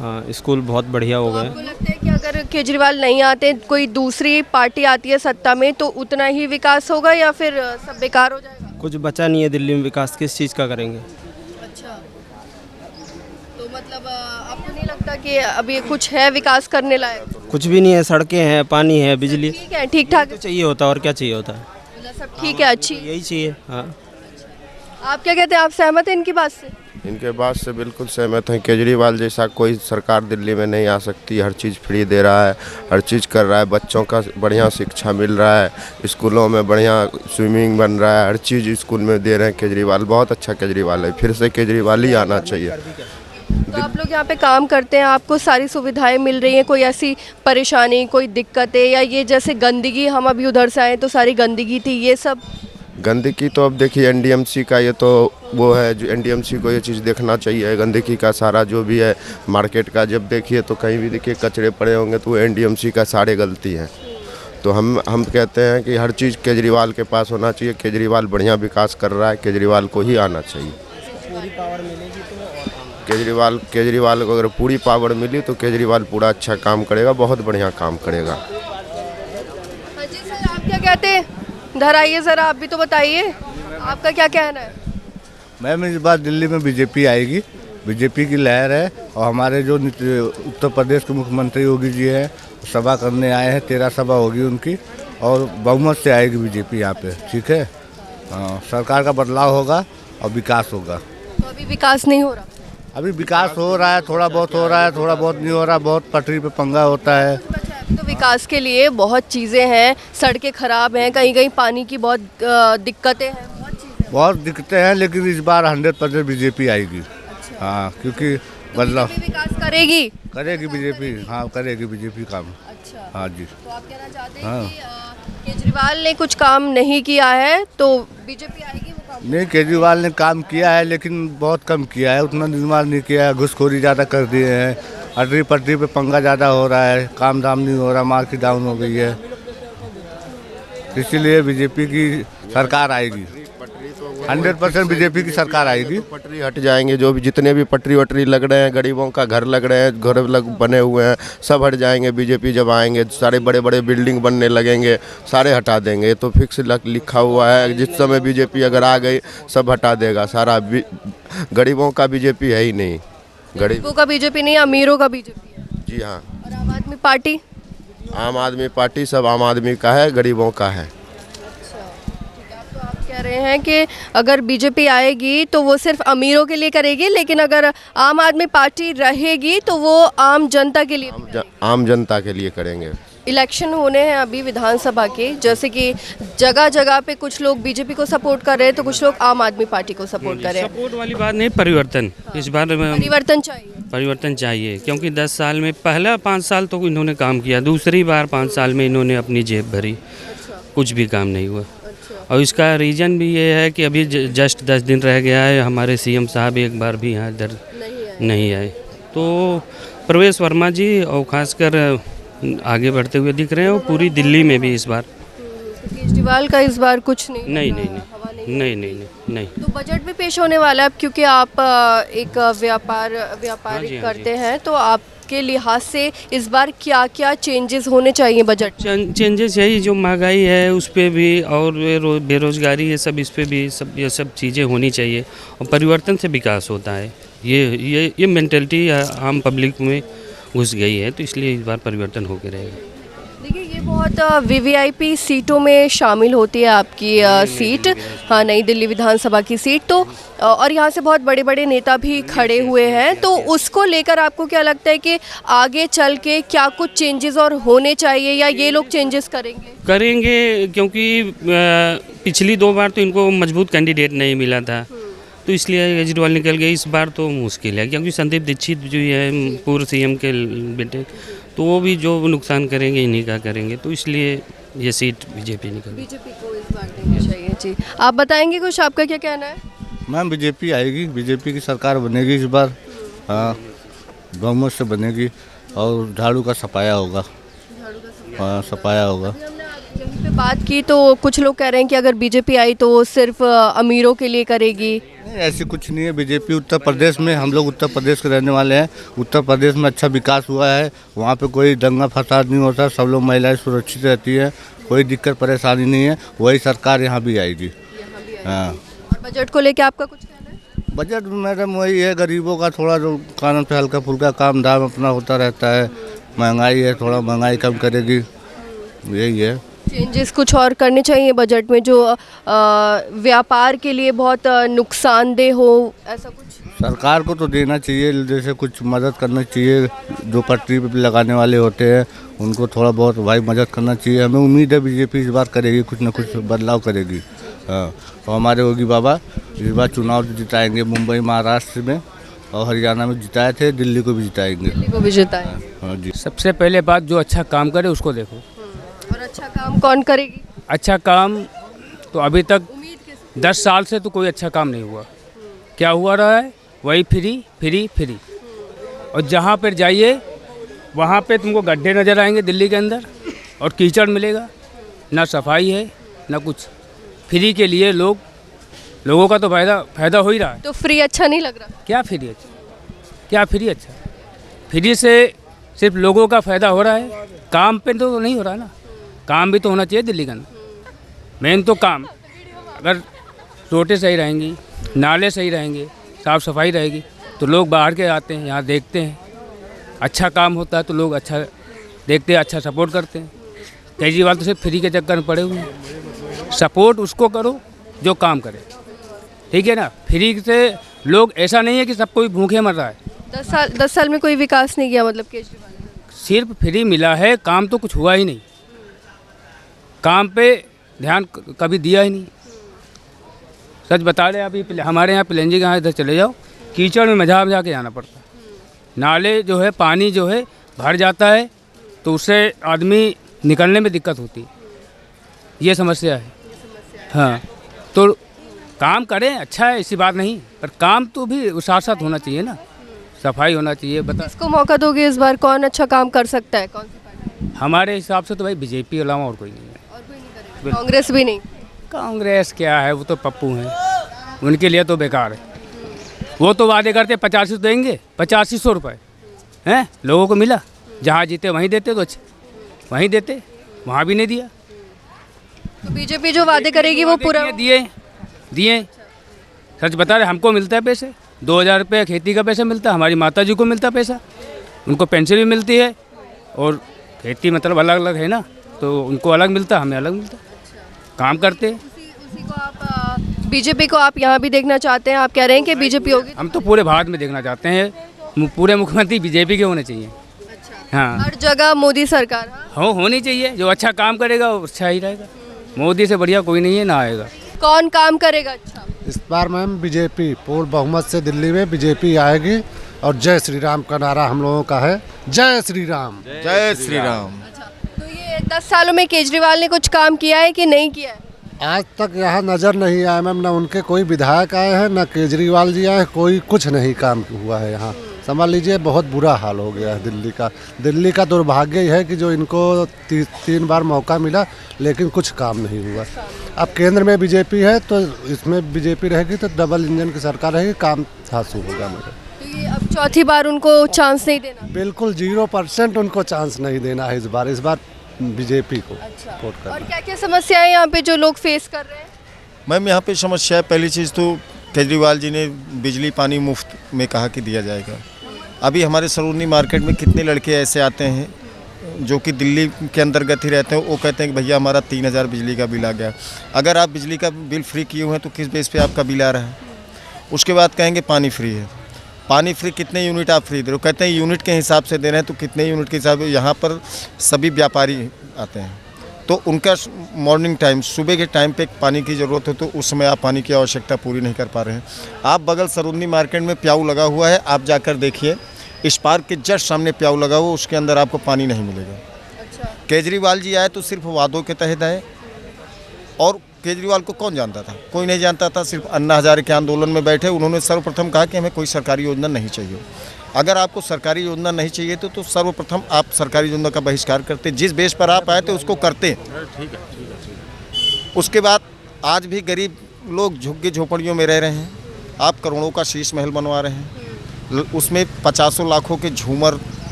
Speaker 6: हाँ, स्कूल बहुत बढ़िया हो गए
Speaker 11: आपको लगता है कि अगर केजरीवाल नहीं आते, कोई दूसरी पार्टी आती है सत्ता में, तो उतना ही विकास होगा या फिर सब बेकार हो जाएगा?
Speaker 6: कुछ बचा नहीं है दिल्ली में विकास, किस चीज़ का करेंगे?
Speaker 11: अच्छा, तो मतलब आपको नहीं लगता कि अभी कुछ है विकास करने लायक?
Speaker 6: कुछ भी नहीं है, सड़कें हैं, पानी है, बिजली
Speaker 11: ठीक है, ठीक ठाक
Speaker 6: तो चाहिए होता, और क्या चाहिए होता है?
Speaker 11: मतलब सब ठीक है, अच्छी
Speaker 6: यही चाहिए। हाँ,
Speaker 11: आप क्या कहते हैं? आप सहमत हैं इनकी बात से?
Speaker 9: इनके बात से बिल्कुल सहमत हैं। केजरीवाल जैसा कोई सरकार दिल्ली में नहीं आ सकती। हर चीज़ फ्री दे रहा है, हर चीज़ कर रहा है, बच्चों का बढ़िया शिक्षा मिल रहा है, स्कूलों में बढ़िया स्विमिंग बन रहा है, हर चीज़ स्कूल में दे रहे हैं। केजरीवाल बहुत अच्छा केजरीवाल है, फिर से केजरीवाल ही आना चाहिए।
Speaker 11: तो आप लोग यहाँ पे काम करते हैं, आपको सारी सुविधाएं मिल रही हैं, कोई ऐसी परेशानी, कोई दिक्कतें, या ये जैसे गंदगी, हम अभी उधर से आए तो सारी गंदगी थी, ये सब?
Speaker 9: गंदगी तो अब देखिए एनडीएमसी का ये तो वो है, जो एनडीएमसी को ये चीज़ देखना चाहिए। गंदगी का सारा जो भी है मार्केट का, जब देखिए तो कहीं भी देखिए कचरे पड़े होंगे तो एनडीएमसी का सारे गलती है। तो हम कहते हैं कि हर चीज़ केजरीवाल के पास होना चाहिए। केजरीवाल बढ़िया विकास कर रहा है, केजरीवाल को ही आना चाहिए।
Speaker 6: पूरी पावर मिलेगी तो
Speaker 9: केजरीवाल को अगर पूरी पावर मिली तो केजरीवाल पूरा अच्छा काम करेगा, बहुत बढ़िया काम करेगा।
Speaker 11: हाँ जी सर, आप क्या कहते हैं? इधर आइए ज़रा, आप भी तो बताइए, आपका क्या कहना है?
Speaker 16: मैम, इस बार दिल्ली में बीजेपी आएगी, बीजेपी की लहर है। और हमारे जो उत्तर प्रदेश के मुख्यमंत्री योगी जी हैं, सभा करने आए हैं, 13 सभा होगी उनकी, और बहुमत से आएगी बीजेपी यहाँ पे। ठीक है, सरकार का बदलाव होगा और विकास होगा।
Speaker 11: तो अभी विकास नहीं हो रहा?
Speaker 16: अभी विकास हो रहा है, थोड़ा बहुत हो रहा है, थोड़ा बहुत नहीं हो रहा, बहुत पटरी पे पंगा होता है।
Speaker 11: तो विकास के लिए बहुत चीज़ें हैं, सड़कें ख़राब हैं, कहीं कहीं पानी की बहुत दिक्कतें हैं, बहुत चीज़ें
Speaker 16: बहुत दिक्कतें हैं, लेकिन इस बार 100% बीजेपी आएगी। हाँ, क्योंकि बदलाव
Speaker 11: विकास करेगी
Speaker 16: करेगी बीजेपी। हाँ, करेगी बीजेपी काम।
Speaker 11: अच्छा,
Speaker 16: हाँ जी।
Speaker 11: तो आप कहना चाहते हैं
Speaker 16: हाँ।
Speaker 11: कि केजरीवाल ने कुछ काम नहीं किया है तो बीजेपी आएगी वो काम?
Speaker 16: नहीं, केजरीवाल ने काम किया है, लेकिन बहुत कम किया है, उतना निर्माण नहीं किया है, घुसखोरी ज़्यादा कर दिए हैं, अटरी पटरी पे पंगा ज़्यादा हो रहा है, काम धाम नहीं हो रहा, मार्केट डाउन हो गई है, इसीलिए बीजेपी की सरकार आएगी। 100% बीजेपी की सरकार आएगी।
Speaker 9: पटरी हट जाएंगे, जो भी जितने भी पटरी वटरी लग रहे हैं, गरीबों का घर लग रहे हैं, घर बने हुए हैं, सब हट जाएंगे। बीजेपी जब आएंगे सारे बड़े बड़े बिल्डिंग बनने लगेंगे, सारे हटा देंगे। तो फिक्स लिखा हुआ है, जिस समय बीजेपी अगर आ गई सब हटा देगा सारा। गरीबों का बीजेपी है ही नहीं।
Speaker 11: गरीबों का बीजेपी नहीं, अमीरों का बीजेपी है।
Speaker 9: जी हाँ।
Speaker 11: और आम आदमी पार्टी?
Speaker 9: आम आदमी पार्टी सब आम आदमी का है, गरीबों का है।
Speaker 11: कह रहे हैं कि अगर बीजेपी आएगी तो वो सिर्फ अमीरों के लिए करेगी, लेकिन अगर आम आदमी पार्टी रहेगी तो वो आम जनता के लिए
Speaker 9: आम जनता के लिए करेंगे।
Speaker 11: इलेक्शन होने हैं अभी विधानसभा के, जैसे कि जगह जगह पे कुछ लोग बीजेपी को सपोर्ट कर रहे हैं तो कुछ लोग आम आदमी पार्टी को सपोर्ट कर रहे हैं।
Speaker 17: सपोर्ट वाली बात नहीं, परिवर्तन इस बार
Speaker 11: परिवर्तन चाहिए।
Speaker 17: परिवर्तन चाहिए, क्योंकि 10 साल में पहला 5 साल तो इन्होंने काम किया, दूसरी बार 5 साल में इन्होंने अपनी जेब भरी, कुछ भी काम नहीं हुआ। और इसका रीज़न भी ये है कि अभी जस्ट 10 दिन रह गया है, हमारे सीएम साहब एक बार भी यहाँ इधर नहीं आए। तो प्रवेश वर्मा जी और खासकर आगे बढ़ते हुए दिख रहे हैं, और पूरी दिल्ली में भी इस बार।
Speaker 11: केजरीवाल का इस बार कुछ नहीं
Speaker 17: नहीं।
Speaker 11: तो बजट भी पेश होने वाला है, अब क्योंकि आप एक व्यापारी करते हैं, तो आपके लिहाज से इस बार क्या क्या चेंजेस होने चाहिए बजट?
Speaker 17: चेंजेस यही जो महंगाई है उस पर भी, और बेरोजगारी है, सब इस पर भी ये सब चीज़ें होनी चाहिए। और परिवर्तन से विकास होता है। ये मेंटलिटी आम पब्लिक में घुस गई है, तो इसलिए इस बार परिवर्तन होकर रहेगा।
Speaker 11: देखिए, ये बहुत वीवीआईपी सीटों में शामिल होती है आपकी सीट, हाँ, नई दिल्ली विधानसभा की सीट। तो और यहाँ से बहुत बड़े बड़े नेता भी खड़े हुए हैं, तो उसको लेकर आपको क्या लगता है कि आगे चल के क्या कुछ चेंजेस और होने चाहिए, या ये लोग चेंजेस करेंगे?
Speaker 17: क्योंकि पिछली 2 बार तो इनको मजबूत कैंडिडेट नहीं मिला था, तो इसलिए केजरीवाल निकल गए। इस बार तो मुश्किल है, क्योंकि संदीप दीक्षित जो है पूर्व सीएम के बेटे, तो वो भी जो नुकसान करेंगे इन्हीं का करेंगे, तो इसलिए ये सीट बीजेपी
Speaker 11: बीजेपी को इस बार देनी चाहिए। जी, आप बताएंगे कुछ, आपका क्या कहना है?
Speaker 16: मैम, बीजेपी आएगी, बीजेपी की सरकार बनेगी इस बार। हाँ, बहुमत से बनेगी, और झाड़ू का सफाया होगा। हाँ, सफाया होगा।
Speaker 11: यहीं पे बात की तो कुछ लोग कह रहे हैं कि अगर बीजेपी आई तो वो सिर्फ अमीरों के लिए करेगी।
Speaker 16: नहीं, ऐसी कुछ नहीं है। बीजेपी उत्तर प्रदेश में, हम लोग उत्तर प्रदेश के रहने वाले हैं, उत्तर प्रदेश में अच्छा विकास हुआ है, वहाँ पे कोई दंगा फसाद नहीं होता, सब लोग महिलाएं सुरक्षित रहती है, कोई दिक्कत परेशानी नहीं है। वही सरकार यहाँ भी आएगी। हाँ।
Speaker 11: और बजट को लेकर आपका कुछ कहना है?
Speaker 16: बजट मैडम वही है, गरीबों का थोड़ा जो कानून पे हल्का फुल्का काम धाम अपना होता रहता है। महंगाई है, थोड़ा महंगाई कम करेगी, यही है।
Speaker 11: चेंजेस कुछ और करने चाहिए बजट में, जो व्यापार के लिए बहुत नुकसानदेह हो, ऐसा कुछ?
Speaker 16: सरकार को तो देना चाहिए, जैसे कुछ मदद करना चाहिए। जो पटरी पे लगाने वाले होते हैं उनको थोड़ा बहुत भाई मदद करना चाहिए। हमें उम्मीद है बीजेपी इस बार करेगी, कुछ ना कुछ बदलाव करेगी। हाँ, और हमारे योगी बाबा इस बार चुनाव जिताएंगे। मुंबई, महाराष्ट्र में और हरियाणा में जिताए थे, दिल्ली को भी जिताएंगे। हाँ जी।
Speaker 18: सबसे पहले बात, जो अच्छा काम करे उसको देखो।
Speaker 11: और अच्छा काम कौन करेगी?
Speaker 18: अच्छा काम तो अभी तक 10 साल से तो कोई अच्छा काम नहीं हुआ। क्या हुआ रहा है? वही फ्री। और जहाँ पर जाइए वहाँ पे तुमको गड्ढे नज़र आएंगे दिल्ली के अंदर, और कीचड़ मिलेगा, ना सफाई है ना कुछ। फ्री के लिए लोगों का तो फायदा हो ही रहा है।
Speaker 11: तो फ्री अच्छा नहीं लग रहा?
Speaker 18: क्या फ्री अच्छा? फ्री से सिर्फ लोगों का फ़ायदा हो रहा है, काम पे तो नहीं हो रहा ना। काम भी तो होना चाहिए दिल्ली के अंदर। मेन तो काम, अगर रोडें सही रहेंगी, नाले सही रहेंगे, साफ़ सफाई रहेगी, तो लोग बाहर के आते हैं, यहाँ देखते हैं। अच्छा काम होता है तो लोग अच्छा देखते हैं, अच्छा सपोर्ट करते हैं। केजरीवाल तो सिर्फ फ्री के चक्कर में पड़े हुए हैं। सपोर्ट उसको करो जो काम करे, ठीक है ना। फ्री से लोग, ऐसा नहीं है कि सब कोई भूखे मर रहा है।
Speaker 11: 10 साल में कोई विकास नहीं किया मतलब केजरीवाल ने?
Speaker 18: सिर्फ फ्री मिला है, काम तो कुछ हुआ ही नहीं। काम पे ध्यान कभी दिया ही नहीं। सच बता रहे अभी हमारे यहाँ पिलंजी के यहाँ इधर चले जाओ, कीचड़ में मजा के जाना पड़ता है। नाले जो है पानी जो है भर जाता है तो उससे आदमी निकलने में दिक्कत होती है, ये समस्या है। हाँ, तो काम करें, अच्छा है, ऐसी बात नहीं, पर काम तो भी साथ साथ होना चाहिए ना, सफाई होना चाहिए। बता
Speaker 11: किसको मौका दोगे इस बार, कौन अच्छा काम कर सकता है, कौन सी पार्टी?
Speaker 18: हमारे हिसाब से तो भाई बीजेपी के अलावा और कोई नहीं है।
Speaker 11: कांग्रेस भी नहीं?
Speaker 18: कांग्रेस क्या है, वो तो पप्पू हैं, उनके लिए तो बेकार है। वो तो वादे करते 85 देंगे, 8500 रुपये हैं, लोगों को मिला, जहाँ जीते वहीं देते, तो अच्छे वहीं देते, वहाँ भी नहीं दिया।
Speaker 11: तो बीजेपी जो वादे करेगी वो पूरा
Speaker 18: दिए। सच बता रहे, हमको मिलता है पैसे, 2000 रुपये खेती का पैसा मिलता है, हमारी माता जी को मिलता है पैसा, उनको पेंशन भी मिलती है, और खेती मतलब अलग अलग है ना, तो उनको अलग मिलता है, हमें अलग मिलता है, काम करते हैं।
Speaker 11: उसी को आप बीजेपी को आप यहाँ भी देखना चाहते हैं? आप कह रहे हैं कि बीजेपी होगी?
Speaker 18: हम तो पूरे भारत में देखना चाहते हैं, पूरे मुख्यमंत्री बीजेपी के होने चाहिए। हाँ,
Speaker 11: हर जगह मोदी सरकार
Speaker 18: होनी चाहिए, जो अच्छा काम करेगा वो अच्छा ही रहेगा। मोदी से बढ़िया कोई नहीं है, ना आएगा।
Speaker 11: कौन काम करेगा अच्छा?
Speaker 1: इस बार मैम बीजेपी पूर्ण बहुमत से दिल्ली में बीजेपी आएगी, और जय श्री राम का नारा हम लोगों का है, जय श्री राम,
Speaker 2: जय श्री राम।
Speaker 11: तो ये 10 सालों में केजरीवाल ने कुछ काम किया है कि नहीं किया है?
Speaker 1: आज तक यहाँ नज़र नहीं आया मैम, ना उनके कोई विधायक आए हैं, ना केजरीवाल जी आए, कोई कुछ नहीं काम हुआ है यहाँ। समझ लीजिए बहुत बुरा हाल हो गया है दिल्ली का। दिल्ली का दुर्भाग्य ही है कि जो इनको 3 बार मौका मिला लेकिन कुछ काम नहीं हुआ। अब केंद्र में बीजेपी है तो इसमें बीजेपी रहेगी तो डबल इंजन की सरकार रहेगी, काम हासिल होगा मेरे।
Speaker 11: तो ये अब चौथी बार उनको चांस नहीं देना?
Speaker 1: बिल्कुल 0% उनको चांस नहीं देना है इस बार बीजेपी को वोट करना।
Speaker 11: और क्या क्या समस्याएं यहाँ पे जो लोग फेस कर रहे हैं?
Speaker 2: मैम यहाँ पे समस्या है, पहली चीज़ तो केजरीवाल जी ने बिजली पानी मुफ्त में कहा कि दिया जाएगा। अभी हमारे सरोजनी मार्केट में कितने लड़के ऐसे आते हैं जो कि दिल्ली के अंतर्गत ही रहते हैं, वो कहते हैं कि भैया हमारा 3000 बिजली का बिल आ गया। अगर आप बिजली का बिल फ्री किए हुए हैं तो किस बेस पे आपका बिल आ रहा है? उसके बाद कहेंगे पानी फ्री है। पानी फ्री कितने यूनिट आप फ्री दे रहे हो? कहते हैं यूनिट के हिसाब से दे रहे हैं, तो कितने यूनिट के हिसाब से? यहाँ पर सभी व्यापारी आते हैं तो उनका मॉर्निंग टाइम, सुबह के टाइम पे पानी की ज़रूरत है, तो उस समय आप पानी की आवश्यकता पूरी नहीं कर पा रहे हैं। आप बगल सरोजनी मार्केट में प्याऊ लगा हुआ है, आप जाकर देखिए, इस पार्क के जस्ट सामने प्याऊ लगा हुआ, उसके अंदर आपको पानी नहीं मिलेगा। अच्छा। केजरीवाल जी आए तो सिर्फ वादों के तहत आए, और केजरीवाल को कौन जानता था? कोई नहीं जानता था। सिर्फ अन्ना हजारे के आंदोलन में बैठे, उन्होंने सर्वप्रथम कहा कि हमें कोई सरकारी योजना नहीं चाहिए। अगर आपको सरकारी योजना नहीं चाहिए तो सर्वप्रथम आप सरकारी योजना का बहिष्कार करते, जिस बेस पर आप आए थे उसको करते। ठीक है। उसके बाद आज भी गरीब लोग झुग्गी झोपड़ियों में रह रहे हैं, आप करोड़ों का शीश महल बनवा रहे हैं, उसमें 50 लाखों के झूमर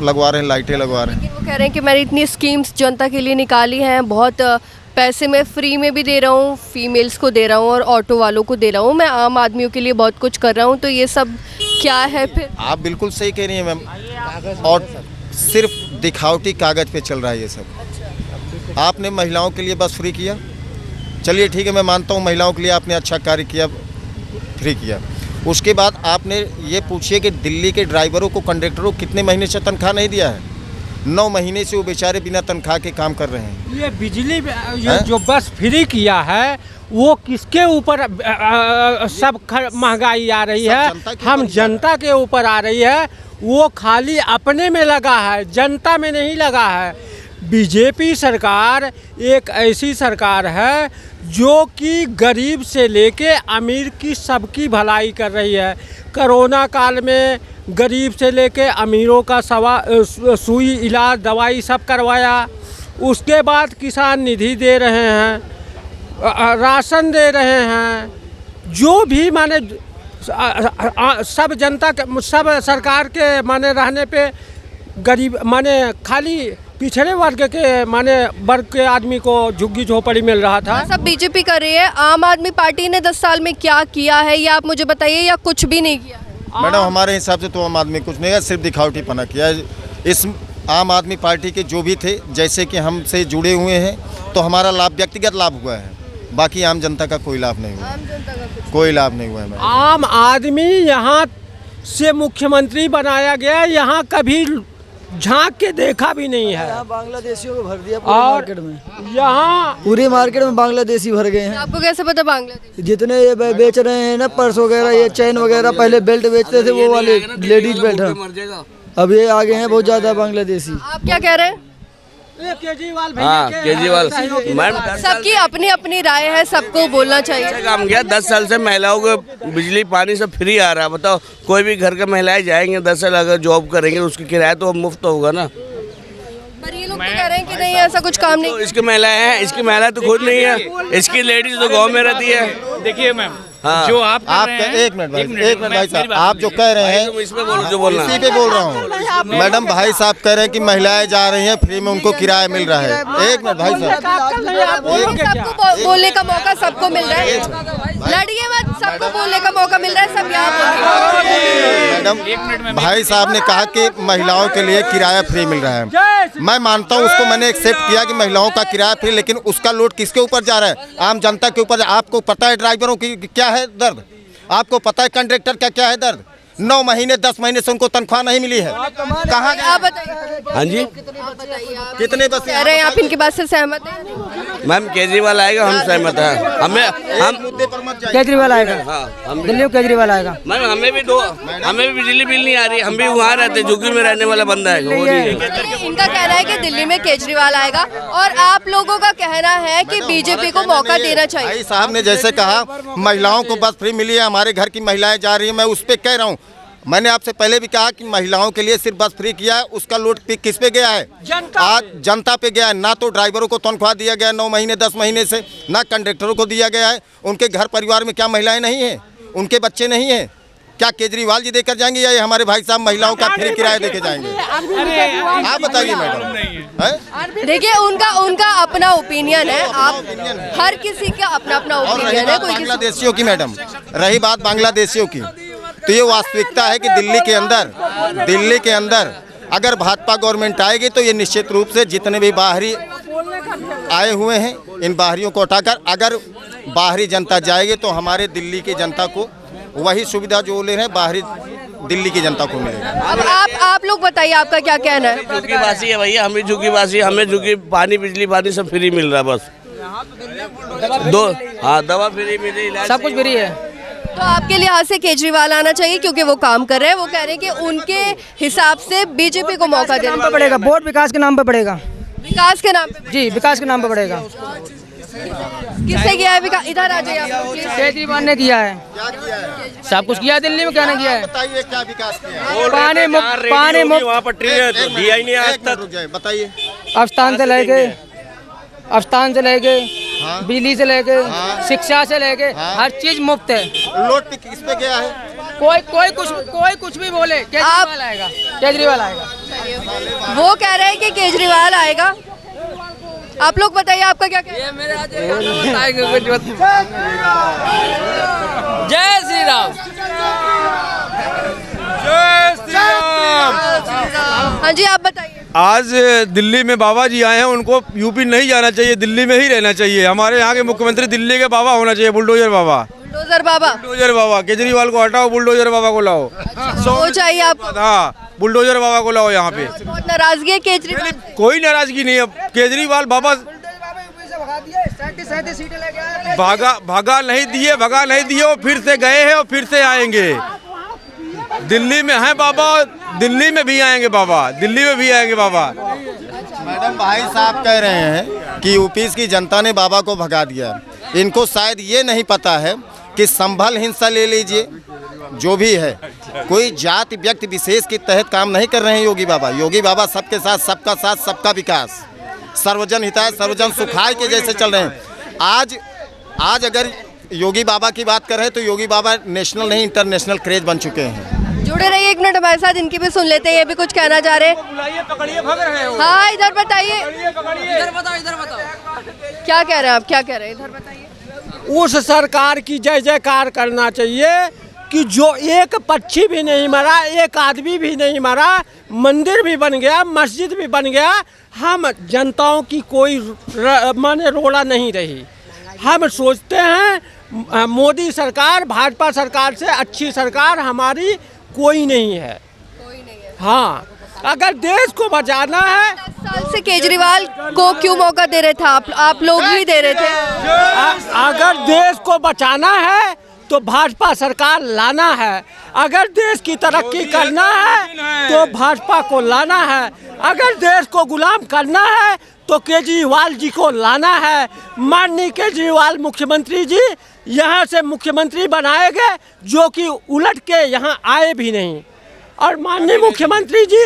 Speaker 2: लगवा रहे हैं, लाइटें लगवा रहे हैं।
Speaker 11: वो कह रहे हैं कि मैंने इतनी स्कीम्स जनता के लिए निकाली हैं, बहुत पैसे मैं फ्री में भी दे रहा हूँ, फीमेल्स को दे रहा हूँ और ऑटो वालों को दे रहा हूँ, मैं आम आदमियों के लिए बहुत कुछ कर रहा हूँ, तो ये सब क्या है फिर?
Speaker 2: आप बिल्कुल सही कह रही हैं मैम, और सिर्फ दिखावटी कागज़ पे चल रहा है ये सब। आपने महिलाओं के लिए बस फ्री किया, चलिए ठीक है, मैं मानता हूँ महिलाओं के लिए आपने अच्छा कार्य किया, फ्री किया। उसके बाद आपने ये पूछिए कि दिल्ली के ड्राइवरों को, कंडक्टरों को कितने महीने से तनख्वाह नहीं दिया है? 9 महीने से वो बेचारे बिना तनख्वाह के काम कर रहे हैं।
Speaker 19: ये बिजली जो बस फ्री किया है वो किसके ऊपर सब महंगाई आ रही है? हम जनता के ऊपर आ रही है। वो खाली अपने में लगा है, जनता में नहीं लगा है। बीजेपी सरकार एक ऐसी सरकार है जो कि गरीब से लेके अमीर की सबकी भलाई कर रही है। कोरोना काल में गरीब से लेके अमीरों का सुई, इलाज, दवाई सब करवाया। उसके बाद किसान निधि दे रहे हैं, राशन दे रहे हैं, जो भी माने सब जनता के, सब सरकार के माने रहने पे गरीब माने खाली पिछड़े वर्ग के माने वर्ग के आदमी को झुग्गी झोपड़ी मिल रहा था।
Speaker 11: सब बीजेपी कर रही है। आम आदमी पार्टी ने 10 साल में क्या किया है ये आप मुझे बताइए, या कुछ भी नहीं किया है?
Speaker 2: मैडम हमारे हिसाब से तो आम आदमी कुछ नहीं है, सिर्फ दिखावटी पना किया है। इस आम आदमी पार्टी के जो भी थे, जैसे कि हमसे जुड़े हुए हैं, तो हमारा लाभ, व्यक्तिगत लाभ हुआ है, बाकी आम जनता का कोई लाभ नहीं हुआ, कोई लाभ नहीं हुआ है।
Speaker 19: आम आदमी यहाँ से मुख्यमंत्री बनाया गया, यहाँ कभी झांक के देखा भी नहीं है।
Speaker 20: यहाँ बांग्लादेशियों को भर दिया पूरे
Speaker 19: और
Speaker 20: मार्केट में।
Speaker 19: यहाँ
Speaker 20: पूरी मार्केट में बांग्लादेशी भर गए हैं।
Speaker 11: आपको कैसे पता बांग्लादेश?
Speaker 20: जितने ये बेच रहे हैं ना पर्स वगैरह, ये चैन वगैरह, पहले बेल्ट बेचते थे वो वाले लेडीज बेल्ट हैं, अब ये आगे हैं बहुत ज्यादा बांग्लादेशी।
Speaker 11: आप क्या कह रहे हैं?
Speaker 19: केजरीवाल
Speaker 21: हाँ केजरीवाल मैम
Speaker 11: सबकी अपनी अपनी राय है, सबको बोलना चाहिए।
Speaker 21: अच्छा काम किया। 10 साल से महिलाओं को बिजली पानी सब फ्री आ रहा है। बताओ कोई भी घर के महिलाएं जाएंगे 10 साल अगर जॉब करेंगे उसकी किराया तो मुफ्त होगा ना।
Speaker 11: पर ये लोग तो कह रहे हैं कि नहीं ऐसा कुछ काम नहीं।
Speaker 21: तो इसकी महिलाएं हैं, इसकी महिला तो खुद नहीं है, इसकी लेडीज तो गाँव में रहती है।
Speaker 22: देखिए मैम
Speaker 21: हाँ।
Speaker 22: जो आप
Speaker 2: एक मिनट भाई साहब, आप जो कह रहे हैं इसी पे बोल रहा हूँ। मैडम भाई साहब कह रहे हैं कि महिलाएं जा रही हैं फ्री में, उनको किराया मिल रहा है। एक मिनट भाई साहब,
Speaker 11: सबको बोलने का मौका सबको मिल रहा है, लड़िए मत, सबको बोलने का मौका मिल रहा है, सब यहाँ
Speaker 2: मैडम भाई साहब ने कहा कि महिलाओं के लिए किराया फ्री मिल रहा है। मैं मानता हूँ, उसको मैंने एक्सेप्ट किया कि महिलाओं का किराया फ्री, लेकिन उसका लोड किसके ऊपर जा रहा है? आम जनता के ऊपर। आपको पता है ड्राइवरों की क्या है दर्द, आपको पता है कंडक्टर का क्या है दर्द। 9 महीने 10 महीने से उनको तनख्वाह नहीं मिली है। कहाँ
Speaker 11: आप बताइए।
Speaker 21: हाँ जी
Speaker 2: कितने बस
Speaker 11: कह रहे हैं आप इनकी बात से सहमत हैं?
Speaker 21: मैम केजरीवाल आएगा, हम सहमत हैं। हम
Speaker 20: केजरीवाल आएगा।
Speaker 21: हाँ हम
Speaker 20: दिल्ली में केजरीवाल आएगा।
Speaker 21: मैम हमें भी बिजली बिल नहीं आ रही, हम भी वहाँ रहते, झुग्गी में रहने वाला बंदा है।
Speaker 11: इनका कहना है कि दिल्ली में केजरीवाल आएगा और आप लोगों का कहना है कि बीजेपी को मौका देना चाहिए।
Speaker 2: भाई साहब ने जैसे कहा महिलाओं को बस फ्री मिली है, हमारे घर की महिलाएं जा रही हैं, मैं उस पर कह रहा हूँ। मैंने आपसे पहले भी कहा कि महिलाओं के लिए सिर्फ बस फ्री किया है, उसका लोड किस पे गया है? आज जनता पे गया है। ना तो ड्राइवरों को तनख्वाह दिया गया 9 महीने 10 महीने से, ना कंडक्टरों को दिया गया है। उनके घर परिवार में क्या महिलाएं नहीं हैं? उनके बच्चे नहीं हैं? क्या केजरीवाल जी देकर जाएंगे या ये हमारे भाई साहब महिलाओं का फ्री किराया देके जाएंगे? आप बताइए मैडम।
Speaker 11: देखिए उनका अपना ओपिनियन है, आप हर किसी का अपना अपना ओपिनियन है।
Speaker 2: बांग्लादेशियों की मैडम, रही बात बांग्लादेशियों की, तो ये वास्तविकता है कि दिल्ली के अंदर अगर भाजपा गवर्नमेंट आएगी तो ये निश्चित रूप से जितने भी बाहरी आए हुए हैं इन बाहरियों को हटाकर अगर बाहरी जनता जाएगी तो हमारे दिल्ली की जनता को वही सुविधा जो ले रहे हैं बाहरी दिल्ली की जनता को मिलेगा।
Speaker 11: अब आप लोग बताइए आपका क्या कहना है?
Speaker 21: झुग्गी वासी है भैया, हम भी झुग्गी वासी, हमें झुग्गी पानी बिजली पानी सब फ्री मिल रहा है। बस दवा फ्री मिल रही,
Speaker 20: सब कुछ फ्री है।
Speaker 11: तो आपके लिहाज से केजरीवाल आना चाहिए क्योंकि वो काम कर रहे हैं। वो कह रहे हैं कि उनके हिसाब से बीजेपी को मौका देना
Speaker 20: पड़ेगा। वोट विकास के नाम पे पड़ेगा।
Speaker 11: विकास के नाम पे?
Speaker 20: जी विकास के नाम पे पड़ेगा।
Speaker 11: किसने किया है विकास? इधर आ जाइए आप प्लीज।
Speaker 20: केजरीवाल ने किया है। सब कुछ किया दिल्ली में, क्या नहीं किया है?
Speaker 2: बताइए क्या विकास किया?
Speaker 20: पानी मुफ्त
Speaker 21: वहाँ पर दिया ही नहीं आज तक।
Speaker 2: बताइए।
Speaker 20: स्थान से लेके बिजली से लेके शिक्षा से लेके हर चीज मुफ्त है।
Speaker 2: लोड किस पे गया है?
Speaker 20: कोई कुछ भी बोले केजरीवाल आएगा, केजरीवाल आएगा।
Speaker 11: वो कह रहे हैं कि केजरीवाल आएगा। आप लोग बताइए आपका क्या कहना है?
Speaker 20: जय श्री राम।
Speaker 11: हाँ जी आप बताइए।
Speaker 23: आज दिल्ली में बाबा जी आए हैं, उनको यूपी नहीं जाना चाहिए, दिल्ली में ही रहना चाहिए। हमारे यहाँ के मुख्यमंत्री दिल्ली के बाबा होना चाहिए, बुलडोजर बाबा।
Speaker 11: बुलडोजर बाबा
Speaker 23: केजरीवाल को हटाओ, बुलडोजर बाबा को लाओ।
Speaker 11: वो चाहिए आपको?
Speaker 23: हाँ बुलडोजर बाबा को लाओ यहाँ पे।
Speaker 11: बहुत नाराजगी है केजरीवाल?
Speaker 23: कोई नाराजगी नहीं है। केजरीवाल बाबा भगा नहीं दिए, वो फिर से गए हैं और फिर से आएंगे। दिल्ली में हैं बाबा, दिल्ली में भी आएंगे बाबा, दिल्ली में भी आएंगे बाबा।
Speaker 2: मैडम भाई साहब कह रहे हैं कि यूपी की जनता ने बाबा को भगा दिया। इनको शायद ये नहीं पता है कि संभल हिंसा ले लीजिए, जो भी है कोई जाति व्यक्ति विशेष के तहत काम नहीं कर रहे हैं योगी बाबा। योगी बाबा सबके साथ सबका विकास, सर्वजन हिताय सर्वजन सुखाय के जैसे चल रहे हैं। आज अगर योगी बाबा की बात कर रहे हैं तो योगी बाबा नेशनल नहीं इंटरनेशनल क्रेज बन चुके हैं।
Speaker 11: जुड़े रहिए एक मिनट हमारे साथ, इनकी भी सुन लेते हैं, ये भी कुछ कहना चाह रहे हैं। हाँ इधर बताइए,
Speaker 20: इधर बताओ
Speaker 11: क्या कह रहे हैं आप, क्या कह रहे हैं, इधर बताइए।
Speaker 19: उस सरकार की जय जयकार करना चाहिए कि जो एक पक्षी भी नहीं मरा, एक आदमी भी नहीं मरा, मंदिर भी बन गया, मस्जिद भी बन गया। हम जनताओं की कोई माने रोड़ा नहीं रही। हम सोचते हैं मोदी सरकार, भाजपा सरकार से अच्छी सरकार हमारी कोई नहीं है। हाँ अगर देश को बचाना है,
Speaker 11: 10 साल से केजरीवाल को क्यों मौका दे रहे थे आप लोग ही दे रहे थे।
Speaker 19: अगर देश को बचाना है तो भाजपा सरकार लाना है, अगर देश की तरक्की करना है तो भाजपा को लाना है, अगर देश को गुलाम करना है तो केजरीवाल जी को लाना है। माननीय केजरीवाल मुख्यमंत्री जी यहाँ से मुख्यमंत्री बनाए गए, जो कि उलट के यहाँ आए भी नहीं। और माननीय मुख्यमंत्री जी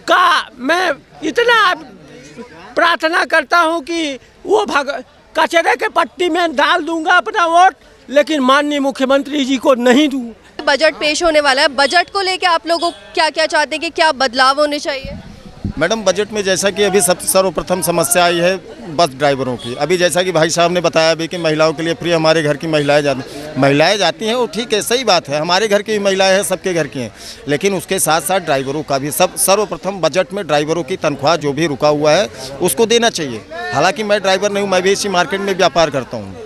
Speaker 19: का मैं इतना प्रार्थना करता हूँ कि वो कचरे के पट्टी में डाल दूंगा अपना वोट, लेकिन माननीय मुख्यमंत्री जी को नहीं दूँ।
Speaker 11: बजट पेश होने वाला है, बजट को लेके आप लोगों क्या क्या चाहते हैं कि क्या बदलाव होने चाहिए।
Speaker 2: मैडम, बजट में जैसा कि अभी सर्वप्रथम समस्या आई है बस ड्राइवरों की। अभी जैसा कि भाई साहब ने बताया अभी कि महिलाओं के लिए फ्री, हमारे घर की महिलाएं जाती हैं, वो ठीक है, सही बात है, हमारे घर की भी महिलाएं हैं, सबके घर की हैं, लेकिन उसके साथ साथ ड्राइवरों का भी सर्वप्रथम बजट में ड्राइवरों की तनख्वाह जो भी रुका हुआ है उसको देना चाहिए। हालांकि मैं ड्राइवर नहीं हूँ, मैं भी इसी मार्केट में व्यापार करता हूँ।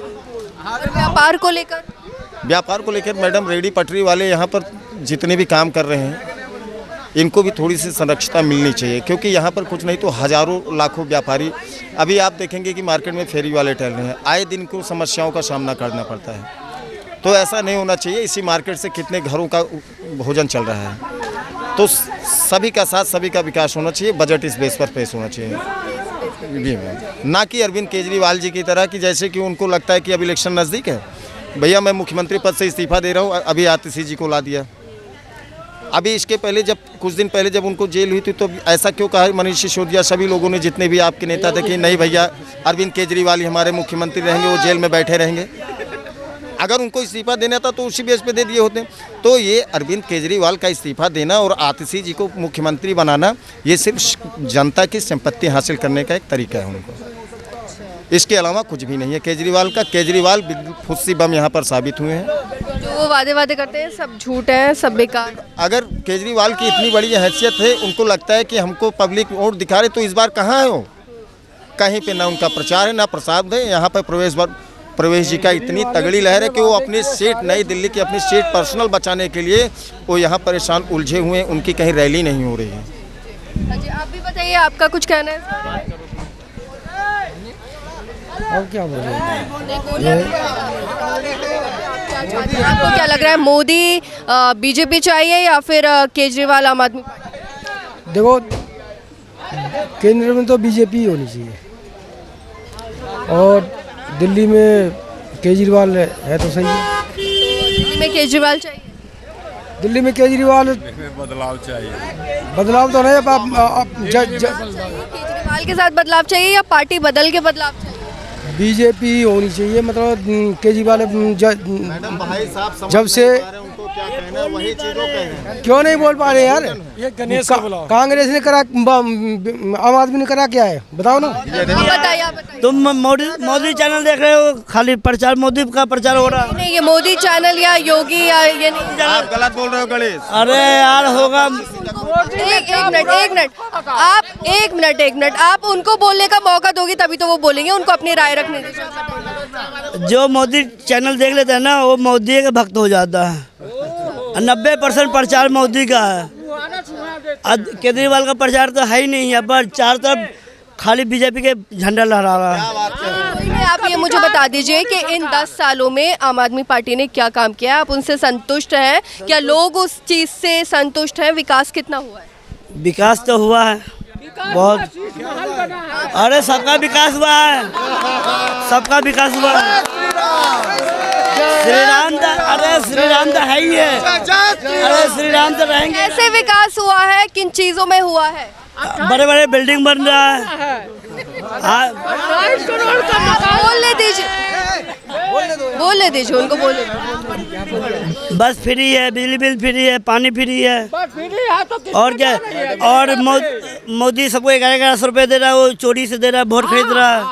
Speaker 2: व्यापार को लेकर मैडम, रेडी पटरी वाले यहाँ पर जितने भी काम कर रहे हैं इनको भी थोड़ी सी संरक्षता मिलनी चाहिए, क्योंकि यहाँ पर कुछ नहीं तो हज़ारों लाखों व्यापारी, अभी आप देखेंगे कि मार्केट में फेरी वाले टहल रहे हैं, आए दिन को समस्याओं का सामना करना पड़ता है। तो ऐसा नहीं होना चाहिए। इसी मार्केट से कितने घरों का भोजन चल रहा है, तो सभी का साथ, सभी का विकास होना चाहिए। बजट इस बेस पर पेश होना चाहिए, ना कि अरविंद केजरीवाल जी की तरह कि जैसे कि उनको लगता है कि अब इलेक्शन नज़दीक है, भैया मैं मुख्यमंत्री पद से इस्तीफा दे रहा हूँ, अभी आतिशी जी को ला दिया। अभी इसके पहले जब कुछ दिन पहले जब उनको जेल हुई थी तो ऐसा क्यों कहा मनीष सिसोदिया, सभी लोगों ने, जितने भी आपके नेता थे, कि नहीं भैया अरविंद केजरीवाल ही हमारे मुख्यमंत्री रहेंगे, वो जेल में बैठे रहेंगे। अगर उनको इस्तीफा देना था तो उसी बेस पे दे दिए होते। तो ये अरविंद केजरीवाल का इस्तीफा देना और आतिशी जी को मुख्यमंत्री बनाना, ये सिर्फ जनता की संपत्ति हासिल करने का एक तरीका है उनको, इसके अलावा कुछ भी नहीं है केजरीवाल फुस्सी बम यहाँ पर साबित हुए हैं।
Speaker 11: जो वो वादे करते हैं सब झूठ है, सब बेकार।
Speaker 2: अगर केजरीवाल की इतनी बड़ी हैसियत है, उनको लगता है कि हमको पब्लिक वोट दिखा रहे, तो इस बार कहाँ है वो? कहीं पे ना उनका प्रचार है ना प्रसाद है। यहाँ पर प्रवेश जी का इतनी तगड़ी लहर है कि वो अपनी सीट, नई दिल्ली की अपनी सीट पर्सनल बचाने के लिए वो यहाँ परेशान उलझे हुए हैं, उनकी कहीं रैली नहीं हो रही है।
Speaker 11: जी आप भी बताइए, आपका कुछ कहना है?
Speaker 5: अब क्या बोले,
Speaker 11: आपको क्या लग रहा है, मोदी बीजेपी चाहिए या फिर केजरीवाल आम आदमी?
Speaker 5: देखो, केंद्र में तो बीजेपी ही होनी चाहिए और दिल्ली में केजरीवाल है तो सही है।
Speaker 11: दिल्ली में केजरीवाल चाहिए,
Speaker 5: दिल्ली में केजरीवाल
Speaker 7: बदलाव चाहिए।
Speaker 5: बदलाव तो नहीं,
Speaker 11: केजरीवाल के साथ बदलाव चाहिए या पार्टी बदल के बदलाव चाहिए?
Speaker 5: बीजेपी होनी चाहिए, मतलब केजरीवाल जब से
Speaker 2: वही चीजों पे
Speaker 5: क्यों नहीं बोल पा रहे यार?
Speaker 19: ये गणेश को बुलाओ।
Speaker 5: कांग्रेस ने करा, आम आदमी ने करा क्या है बताओ ना।
Speaker 11: बताइए।
Speaker 15: तुम मोदी चैनल देख रहे हो, खाली प्रचार, मोदी का प्रचार हो रहा है।
Speaker 11: नहीं, ये मोदी चैनल या योगी या ये नहीं।
Speaker 2: आप गलत बोल रहे हो गणेश।
Speaker 15: अरे यार होगा।
Speaker 11: एक मिनट, आप उनको बोलने का मौका दोगे तभी तो वो बोलेंगे, उनको अपनी राय रखने दीजिए।
Speaker 15: जो मोदी चैनल देख लेता है ना, वो मोदी के भक्त हो जाता है। 90% प्रचार मोदी का है, केजरीवाल का प्रचार तो है ही नहीं है, पर चार तरफ खाली बीजेपी के झंडा लहरा रहा है।
Speaker 11: आप ये मुझे बता दीजिए कि इन 10 सालों में आम आदमी पार्टी ने क्या काम किया, आप उनसे संतुष्ट हैं? क्या लोग उस चीज़ से संतुष्ट हैं? विकास कितना हुआ है?
Speaker 15: विकास तो हुआ है बहुत। अरे सबका विकास हुआ है, सबका विकास हुआ है। श्री राम तो है ही है। अरे श्री राम तो रहेंगे।
Speaker 11: कैसे विकास हुआ है, किन चीजों में हुआ है?
Speaker 15: बड़े बड़े बिल्डिंग बन रहा है।
Speaker 11: बोलने दीजिए उनको, बोलने।
Speaker 15: बस फ्री है, बिजली बिल फ्री है, पानी फ्री है, और क्या? और मोदी सबको 1100 रुपये दे रहा है, वो चोरी से दे रहा है, वोट खरीद रहा है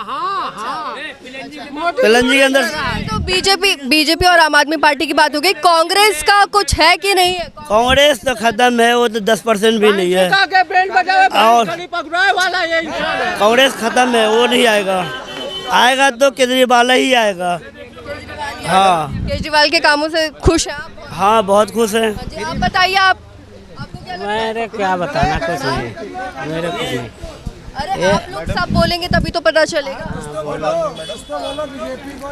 Speaker 15: पिलंजी के अंदर।
Speaker 11: तो बीजेपी और आम आदमी पार्टी की बात हो गई, कांग्रेस का कुछ है कि नहीं है?
Speaker 15: कांग्रेस तो खत्म है, वो तो 10% भी नहीं है। और कांग्रेस खत्म है, वो नहीं आएगा तो केजरीवाल ही आएगा। हाँ,
Speaker 11: केजरीवाल के कामों से खुश हैं आप?
Speaker 15: हाँ बहुत खुश हैं।
Speaker 11: आप बताइए, आपको
Speaker 8: मेरे क्या बताना, कुछ नहीं, मेरे कुछ नहीं।
Speaker 11: अरे आप लोग सब बोलेंगे तभी तो पता चलेगा।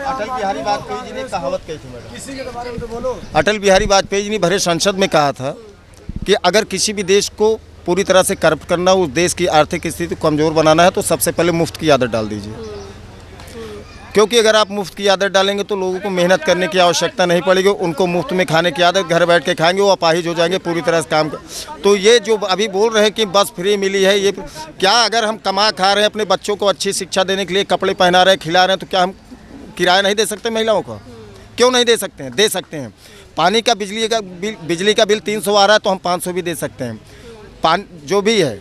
Speaker 2: अटल बिहारी वाजपेयी जी ने कहावत कही थी मैडम, अटल बिहारी वाजपेयी जी ने भरे संसद में कहा था कि अगर किसी भी देश को पूरी तरह से करप्ट करना, उस देश की आर्थिक स्थिति को कमज़ोर बनाना है तो सबसे पहले मुफ्त की आदत डाल दीजिए। क्योंकि अगर आप मुफ्त की आदत डालेंगे तो लोगों को मेहनत करने की आवश्यकता नहीं पड़ेगी, उनको मुफ्त में खाने की आदत, घर बैठ के खाएंगे, वो अपाहिज हो जाएंगे पूरी तरह से काम कर। तो ये जो अभी बोल रहे हैं कि बस फ्री मिली है, ये क्या, अगर हम कमा खा रहे हैं, अपने बच्चों को अच्छी शिक्षा देने के लिए कपड़े पहना रहे हैं, खिला रहे हैं, तो क्या हम किराया नहीं दे सकते महिलाओं का? क्यों नहीं दे सकते हैं? दे सकते हैं। पानी का बिजली का बिल 300 आ रहा है तो हम 500 भी दे सकते हैं, जो भी है।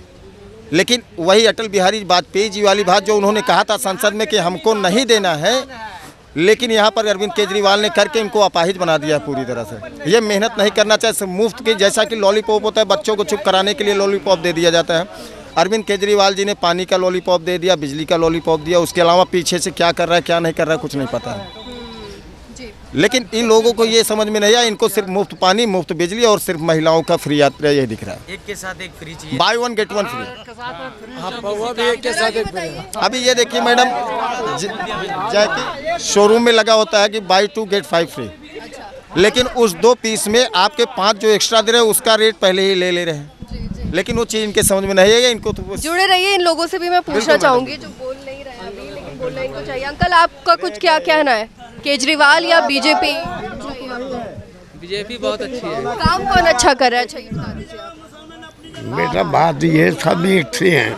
Speaker 2: लेकिन वही अटल बिहारी वाजपेयी जी वाली बात जो उन्होंने कहा था संसद में कि हमको नहीं देना है, लेकिन यहाँ पर अरविंद केजरीवाल ने करके इनको अपाहिज बना दिया है पूरी तरह से। ये मेहनत नहीं करना चाहिए, मुफ्त की, जैसा कि लॉलीपॉप होता है, बच्चों को चुप कराने के लिए लॉलीपॉप दे दिया जाता है। अरविंद केजरीवाल जी ने पानी का लॉलीपॉप दे दिया, बिजली का लॉलीपॉप दिया, उसके अलावा पीछे से क्या कर रहा है क्या नहीं कर रहा है कुछ नहीं पता है। लेकिन इन लोगों को ये समझ में नहीं आया, इनको सिर्फ मुफ्त पानी, मुफ्त बिजली और सिर्फ महिलाओं का फ्री यात्रा यही दिख रहा है।
Speaker 8: एक के साथ एक फ्री चाहिए,
Speaker 2: बाय 1 गेट 1 फ्री। अभी ये देखिए मैडम, जैसे शोरूम में लगा होता है कि बाय 2 गेट 5 फ्री, लेकिन उस 2 पीस में आपके 5 जो एक्स्ट्रा दे रहे हैं उसका रेट पहले ही ले रहे हैं। लेकिन वो चीज़ इनके समझ में नहीं है, इनको तो
Speaker 11: जुड़े रहिए। इन लोगों से भी मैं पूछना चाहूँगी जो बोल नहीं रहे अभी, लेकिन बोलना इनको चाहिए। अंकल, आपका कुछ क्या कहना है, केजरीवाल या बीजेपी?
Speaker 13: बीजेपी बहुत अच्छी है।
Speaker 11: काम कौन अच्छा कर रहा है, अच्छा ये बता दीजिए।
Speaker 12: बेटा बात ये सब एक से हैं,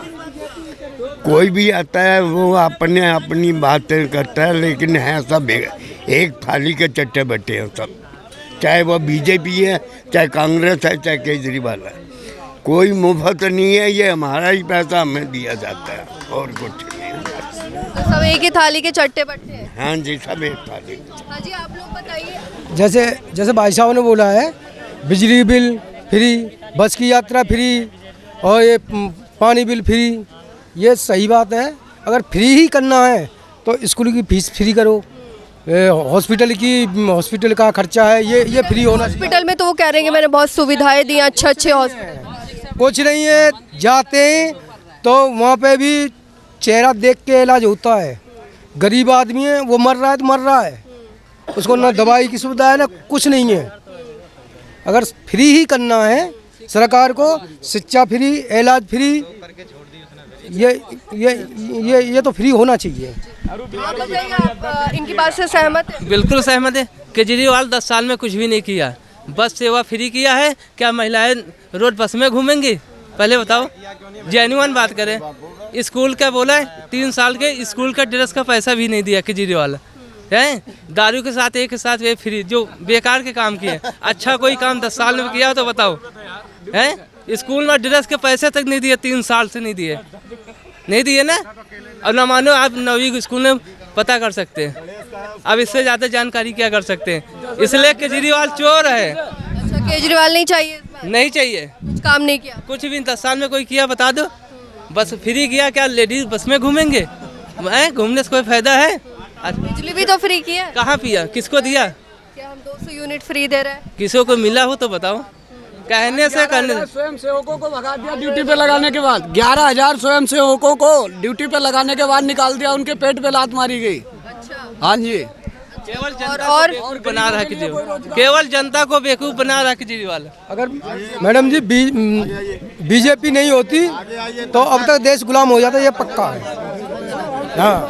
Speaker 12: कोई भी आता है वो अपने अपनी बातें करता है, लेकिन है सब एक थाली के चट्टे बट्टे हैं सब, चाहे वो बीजेपी है, चाहे कांग्रेस है, चाहे केजरीवाल है। कोई मुफ्त नहीं है, ये हमारा ही पैसा हमें दिया जाता है और कुछ नहीं है।
Speaker 11: तो सब एक ही थाली के चट्टे बट्टे हैं।
Speaker 12: हाँ जी, सब एक थाली।
Speaker 11: हाँ जी, आप लोग बताइए।
Speaker 5: जैसे भाई साहब ने बोला है, बिजली बिल फ्री, बस की यात्रा फ्री और ये पानी बिल फ्री, ये सही बात है। अगर फ्री ही करना है तो स्कूल की फीस फ्री करो, हॉस्पिटल का खर्चा है ये फ्री होना।
Speaker 11: हॉस्पिटल में तो वो कह रहे हैं कि मैंने बहुत सुविधाएं दी, अच्छे हॉस्पिटल।
Speaker 5: कुछ नहीं है, जाते हैं तो वहाँ पे भी चेहरा देख के इलाज होता है। गरीब आदमी है, वो मर रहा है तो मर रहा है, उसको ना दवाई की सुविधा है ना कुछ नहीं है। अगर फ्री ही करना है सरकार को, शिक्षा फ्री, इलाज फ्री, ये तो फ्री होना चाहिए।
Speaker 11: आप बताइए, आप इनकी बात से सहमत हैं?
Speaker 13: बिल्कुल सहमत है। केजरीवाल 10 साल में कुछ भी नहीं किया, बस सेवा फ्री किया है। क्या महिलाएं रोड बस में घूमेंगी? पहले बताओ, जेन्युइन बात करें। स्कूल का बोला है, 3 साल के स्कूल का ड्रेस का पैसा भी नहीं दिया केजरीवाल है। दारू के साथ एक साथ वे फ्री, जो बेकार के काम किए। अच्छा कोई काम 10 साल में किया तो बताओ, है स्कूल में ड्रेस के पैसे तक नहीं दिए, 3 साल से नहीं दिए ना। और ना मानो आप 9वीं स्कूल में पता कर सकते हैं, अब इससे ज़्यादा जानकारी क्या कर सकते हैं। इसलिए केजरीवाल चोर है।
Speaker 11: अच्छा, केजरीवाल नहीं चाहिए?
Speaker 13: नहीं चाहिए,
Speaker 11: कुछ काम नहीं किया,
Speaker 13: कुछ भी 10 साल में कोई किया बता दो। बस फ्री किया, क्या लेडीज बस में घूमेंगे? घूमने से कोई फायदा है?
Speaker 11: बिजली भी तो फ्री किया।
Speaker 13: कहाँ पिया, किसको दिया?
Speaker 11: क्या हम 200 यूनिट फ्री दे रहे हैं?
Speaker 13: किसी को मिला हो तो बताओ। कहने से करने,
Speaker 22: स्वयं सेवकों को भगा दिया ड्यूटी पे लगाने के बाद। 11,000 स्वयं सेवकों को ड्यूटी पे लगाने के बाद निकाल दिया, उनके पेट पे लात मारी गई।
Speaker 11: अच्छा।
Speaker 22: हाँ जी,
Speaker 13: केवल जनता को बेवकूफ बना रहा केजरीवाल, केवल जनता को बेवकूफ बना रहा केजरीवाल।
Speaker 5: अगर मैडम जी बीजेपी नहीं होती तो अब तक देश गुलाम हो जाता, ये पक्का है। हाँ,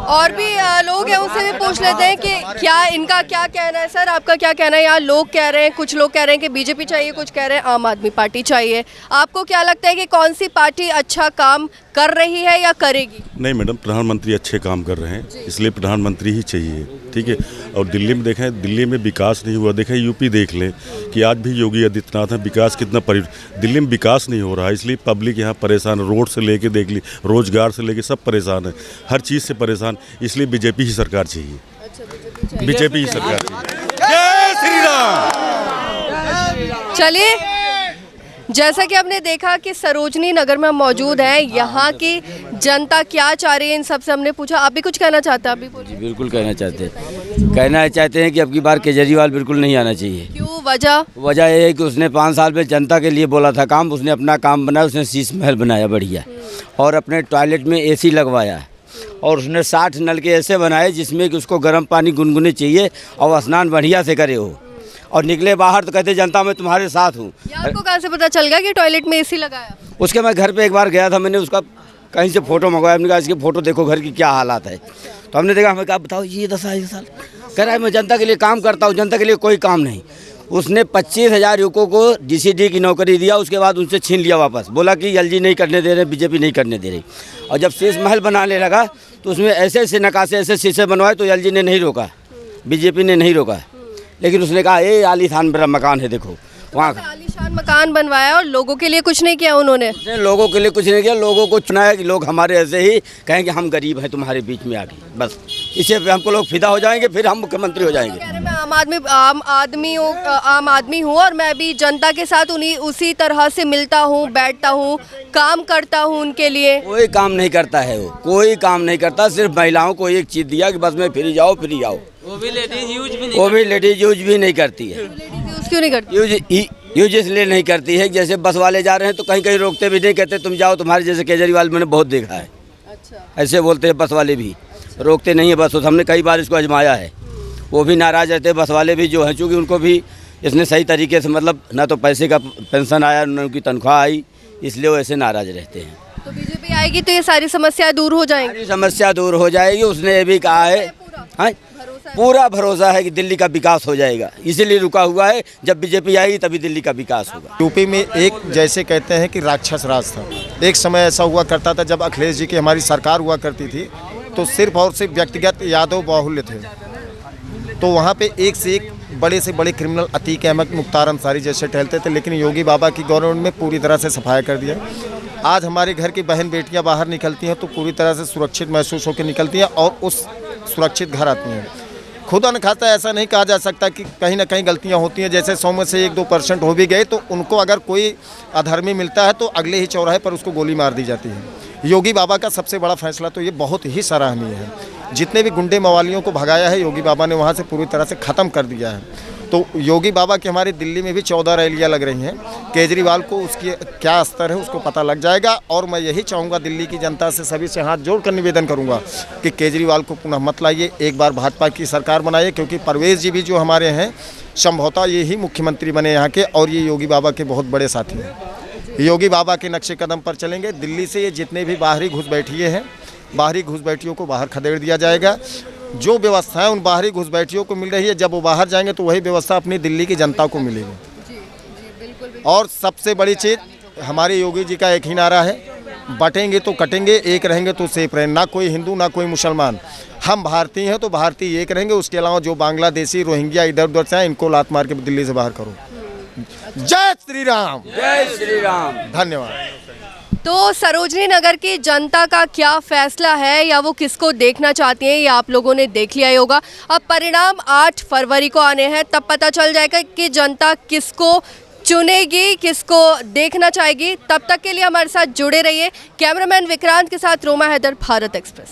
Speaker 11: और भी लोग हैं, उनसे भी पूछ लेते हैं कि क्या इनका क्या कहना है। सर, आपका क्या कहना है? यहाँ लोग कह रहे हैं, कुछ लोग कह रहे हैं कि बीजेपी चाहिए, कुछ कह रहे हैं आम आदमी पार्टी चाहिए। आपको क्या लगता है कि कौन सी पार्टी अच्छा काम कर रही है या करेगी?
Speaker 24: नहीं मैडम, प्रधानमंत्री अच्छे काम कर रहे हैं, इसलिए प्रधानमंत्री ही चाहिए, ठीक है। और दिल्ली में देखें, दिल्ली में विकास नहीं हुआ। देखें यूपी देख लें कि आज भी योगी आदित्यनाथ है, विकास कितना दिल्ली में विकास नहीं हो रहा है, इसलिए पब्लिक यहाँ परेशान है। रोड से लेके देख ली, रोजगार से लेके सब परेशान है, हर चीज़ से परेशान, इसलिए बीजेपी ही सरकार चाहिए। बीजेपी ही सरकार चाहिए। जय श्री राम।
Speaker 11: चलिए, जैसा कि आपने देखा कि सरोजनी नगर में हम मौजूद हैं, यहाँ की जनता क्या चाह रही है इन सबसे हमने पूछा। आप भी कुछ कहना चाहते हैं? आप भी बोलिए।
Speaker 25: बिल्कुल कहना चाहते हैं।
Speaker 3: कहना चाहते हैं कि अब की बार केजरीवाल बिल्कुल नहीं आना चाहिए।
Speaker 11: क्यों, वजह?
Speaker 3: वजह ये है कि उसने 5 साल में जनता के लिए बोला था काम, उसने अपना काम बनाया, उसने शीश महल बनाया बढ़िया, और अपने टॉयलेट में एसी लगवाया, और उसने 60 नल के ऐसे बनाए जिसमें कि उसको गर्म पानी गुनगुने चाहिए और स्नान बढ़िया से करे हो, और निकले बाहर तो कहते जनता मैं तुम्हारे साथ हूँ।
Speaker 11: आपको कहाँ से पता चल गया कि टॉयलेट में एसी लगाया?
Speaker 3: उसके मैं घर पे एक बार गया था, मैंने उसका कहीं से फ़ोटो मंगवाया, हमने कहा इसकी फ़ोटो देखो घर की क्या हालात है, तो हमने देखा, हमें कहा बताओ ये 10 साल कह रहा है मैं जनता के लिए काम करता हूँ, जनता के लिए कोई काम नहीं। उसने 25,000 युवकों को डीसीडी की नौकरी दिया, उसके बाद उनसे छीन लिया वापस, बोला कि एलजी नहीं करने दे रहे, बीजेपी नहीं करने दे रही, और जब शीश महल बनाने लगा तो उसमें ऐसे ऐसे नकाशे ऐसे शीशे बनवाए तो एलजी ने नहीं रोका, बीजेपी ने नहीं रोका, लेकिन उसने कहा ये आलीशान मेरा मकान है, देखो वहाँ
Speaker 11: आलीशान मकान बनवाया और लोगों के लिए कुछ नहीं किया उन्होंने।
Speaker 3: लोगों के लिए कुछ नहीं किया, लोगों को चुनाया कि लोग हमारे ऐसे ही कहेंगे हम गरीब हैं तुम्हारे बीच में आके, बस इससे पे हमको लोग फिदा हो जाएंगे, फिर हम मुख्यमंत्री हो जाएंगे।
Speaker 11: मैं आम आदमी हूँ और मैं भी जनता के साथ उसी तरह से मिलता हूँ, बैठता हूँ, काम करता हूँ उनके लिए।
Speaker 3: कोई काम नहीं करता है वो, कोई काम नहीं करता, सिर्फ महिलाओं को एक चीज़ दिया कि बस में फ्री जाओ फ्री आओ,
Speaker 13: वो भी लेडीज
Speaker 3: यूज भी नहीं करती है।
Speaker 11: क्यों नहीं करती?
Speaker 3: यूज इसलिए नहीं करती है, जैसे बस वाले जा रहे हैं तो कहीं कहीं रोकते भी नहीं, कहते तुम जाओ, तुम्हारे जैसे केजरीवाल मैंने बहुत देखा है।
Speaker 11: अच्छा।
Speaker 3: ऐसे बोलते हैं बस वाले भी, रोकते नहीं है बस, हमने कई बार इसको आजमाया है, वो भी नाराज़ रहते हैं बस वाले भी जो हैं, चूँकि उनको भी इसने सही तरीके से मतलब ना तो पैसे का पेंशन आया न उनकी तनख्वाह आई, इसलिए वो ऐसे नाराज़ रहते हैं।
Speaker 11: तो बीजेपी आएगी तो ये सारी समस्या दूर हो जाएंगी?
Speaker 3: सारी समस्या दूर हो जाएगी, उसने ये भी कहा है, पूरा भरोसा है कि दिल्ली का विकास हो जाएगा, इसीलिए रुका हुआ है, जब बीजेपी आएगी तभी दिल्ली का विकास होगा।
Speaker 2: यूपी में एक जैसे कहते हैं कि राक्षस राज था, एक समय ऐसा हुआ करता था जब अखिलेश जी की हमारी सरकार हुआ करती थी तो सिर्फ और सिर्फ व्यक्तिगत यादव बाहुल्य थे, तो वहाँ पे एक से एक बड़े से बड़े क्रिमिनल अतीक अहमद, मुख्तार अंसारी जैसे टहलते थे, लेकिन योगी बाबा की गवर्नमेंट में पूरी तरह से सफाया कर दिया। आज हमारे घर की बहन बेटियाँ बाहर निकलती हैं तो पूरी तरह से सुरक्षित महसूस होकर निकलती हैं और उस सुरक्षित घर आती हैं। खुदा न खास्ता ऐसा नहीं कहा जा सकता कि कहीं ना कहीं गलतियां होती हैं, जैसे 100 में से 1-2% हो भी गए तो उनको अगर कोई अधर्मी मिलता है तो अगले ही चौराहे पर उसको गोली मार दी जाती है। योगी बाबा का सबसे बड़ा फैसला तो ये बहुत ही सराहनीय है, जितने भी गुंडे मवालियों को भगाया है योगी बाबा ने वहाँ से पूरी तरह से ख़त्म कर दिया है। तो योगी बाबा की हमारी दिल्ली में भी 14 रैलियाँ लग रही हैं, केजरीवाल को उसकी क्या स्तर है उसको पता लग जाएगा, और मैं यही चाहूँगा दिल्ली की जनता से सभी से हाथ जोड़कर निवेदन करूँगा कि केजरीवाल को पुनः मत लाइए, एक बार भाजपा की सरकार बनाइए, क्योंकि परवेज जी भी जो हमारे हैं संभवतः ये ही मुख्यमंत्री बने यहाँ के, और ये योगी बाबा के बहुत बड़े साथी हैं। योगी बाबा के नक्शे कदम पर चलेंगे, दिल्ली से ये जितने भी बाहरी घुसपैठिए हैं, बाहरी घुसपैठियों को बाहर खदेड़ दिया जाएगा। जो व्यवस्थाएं उन बाहरी घुसपैठियों को मिल रही है, जब वो बाहर जाएंगे तो वही व्यवस्था अपनी दिल्ली की जनता को मिलेगी। और सबसे बड़ी चीज़ हमारे योगी जी का एक ही नारा है, बटेंगे तो कटेंगे, एक रहेंगे तो सेफ रहेंगे, ना कोई हिंदू ना कोई मुसलमान, हम भारतीय हैं तो भारतीय एक रहेंगे। उसके अलावा जो बांग्लादेशी रोहिंग्या इधर उधर से हैं इनको लात मार के दिल्ली से बाहर करो। जय श्री राम,
Speaker 3: जय श्री राम,
Speaker 2: धन्यवाद।
Speaker 11: तो सरोजनी नगर की जनता का क्या फैसला है या वो किसको देखना चाहती हैं, ये आप लोगों ने देख लिया होगा। अब परिणाम 8 फरवरी को आने हैं, तब पता चल जाएगा कि जनता किसको चुनेगी, किसको देखना चाहेगी। तब तक के लिए हमारे साथ जुड़े रहिए। कैमरामैन विक्रांत के साथ रोमा हैदर, भारत एक्सप्रेस।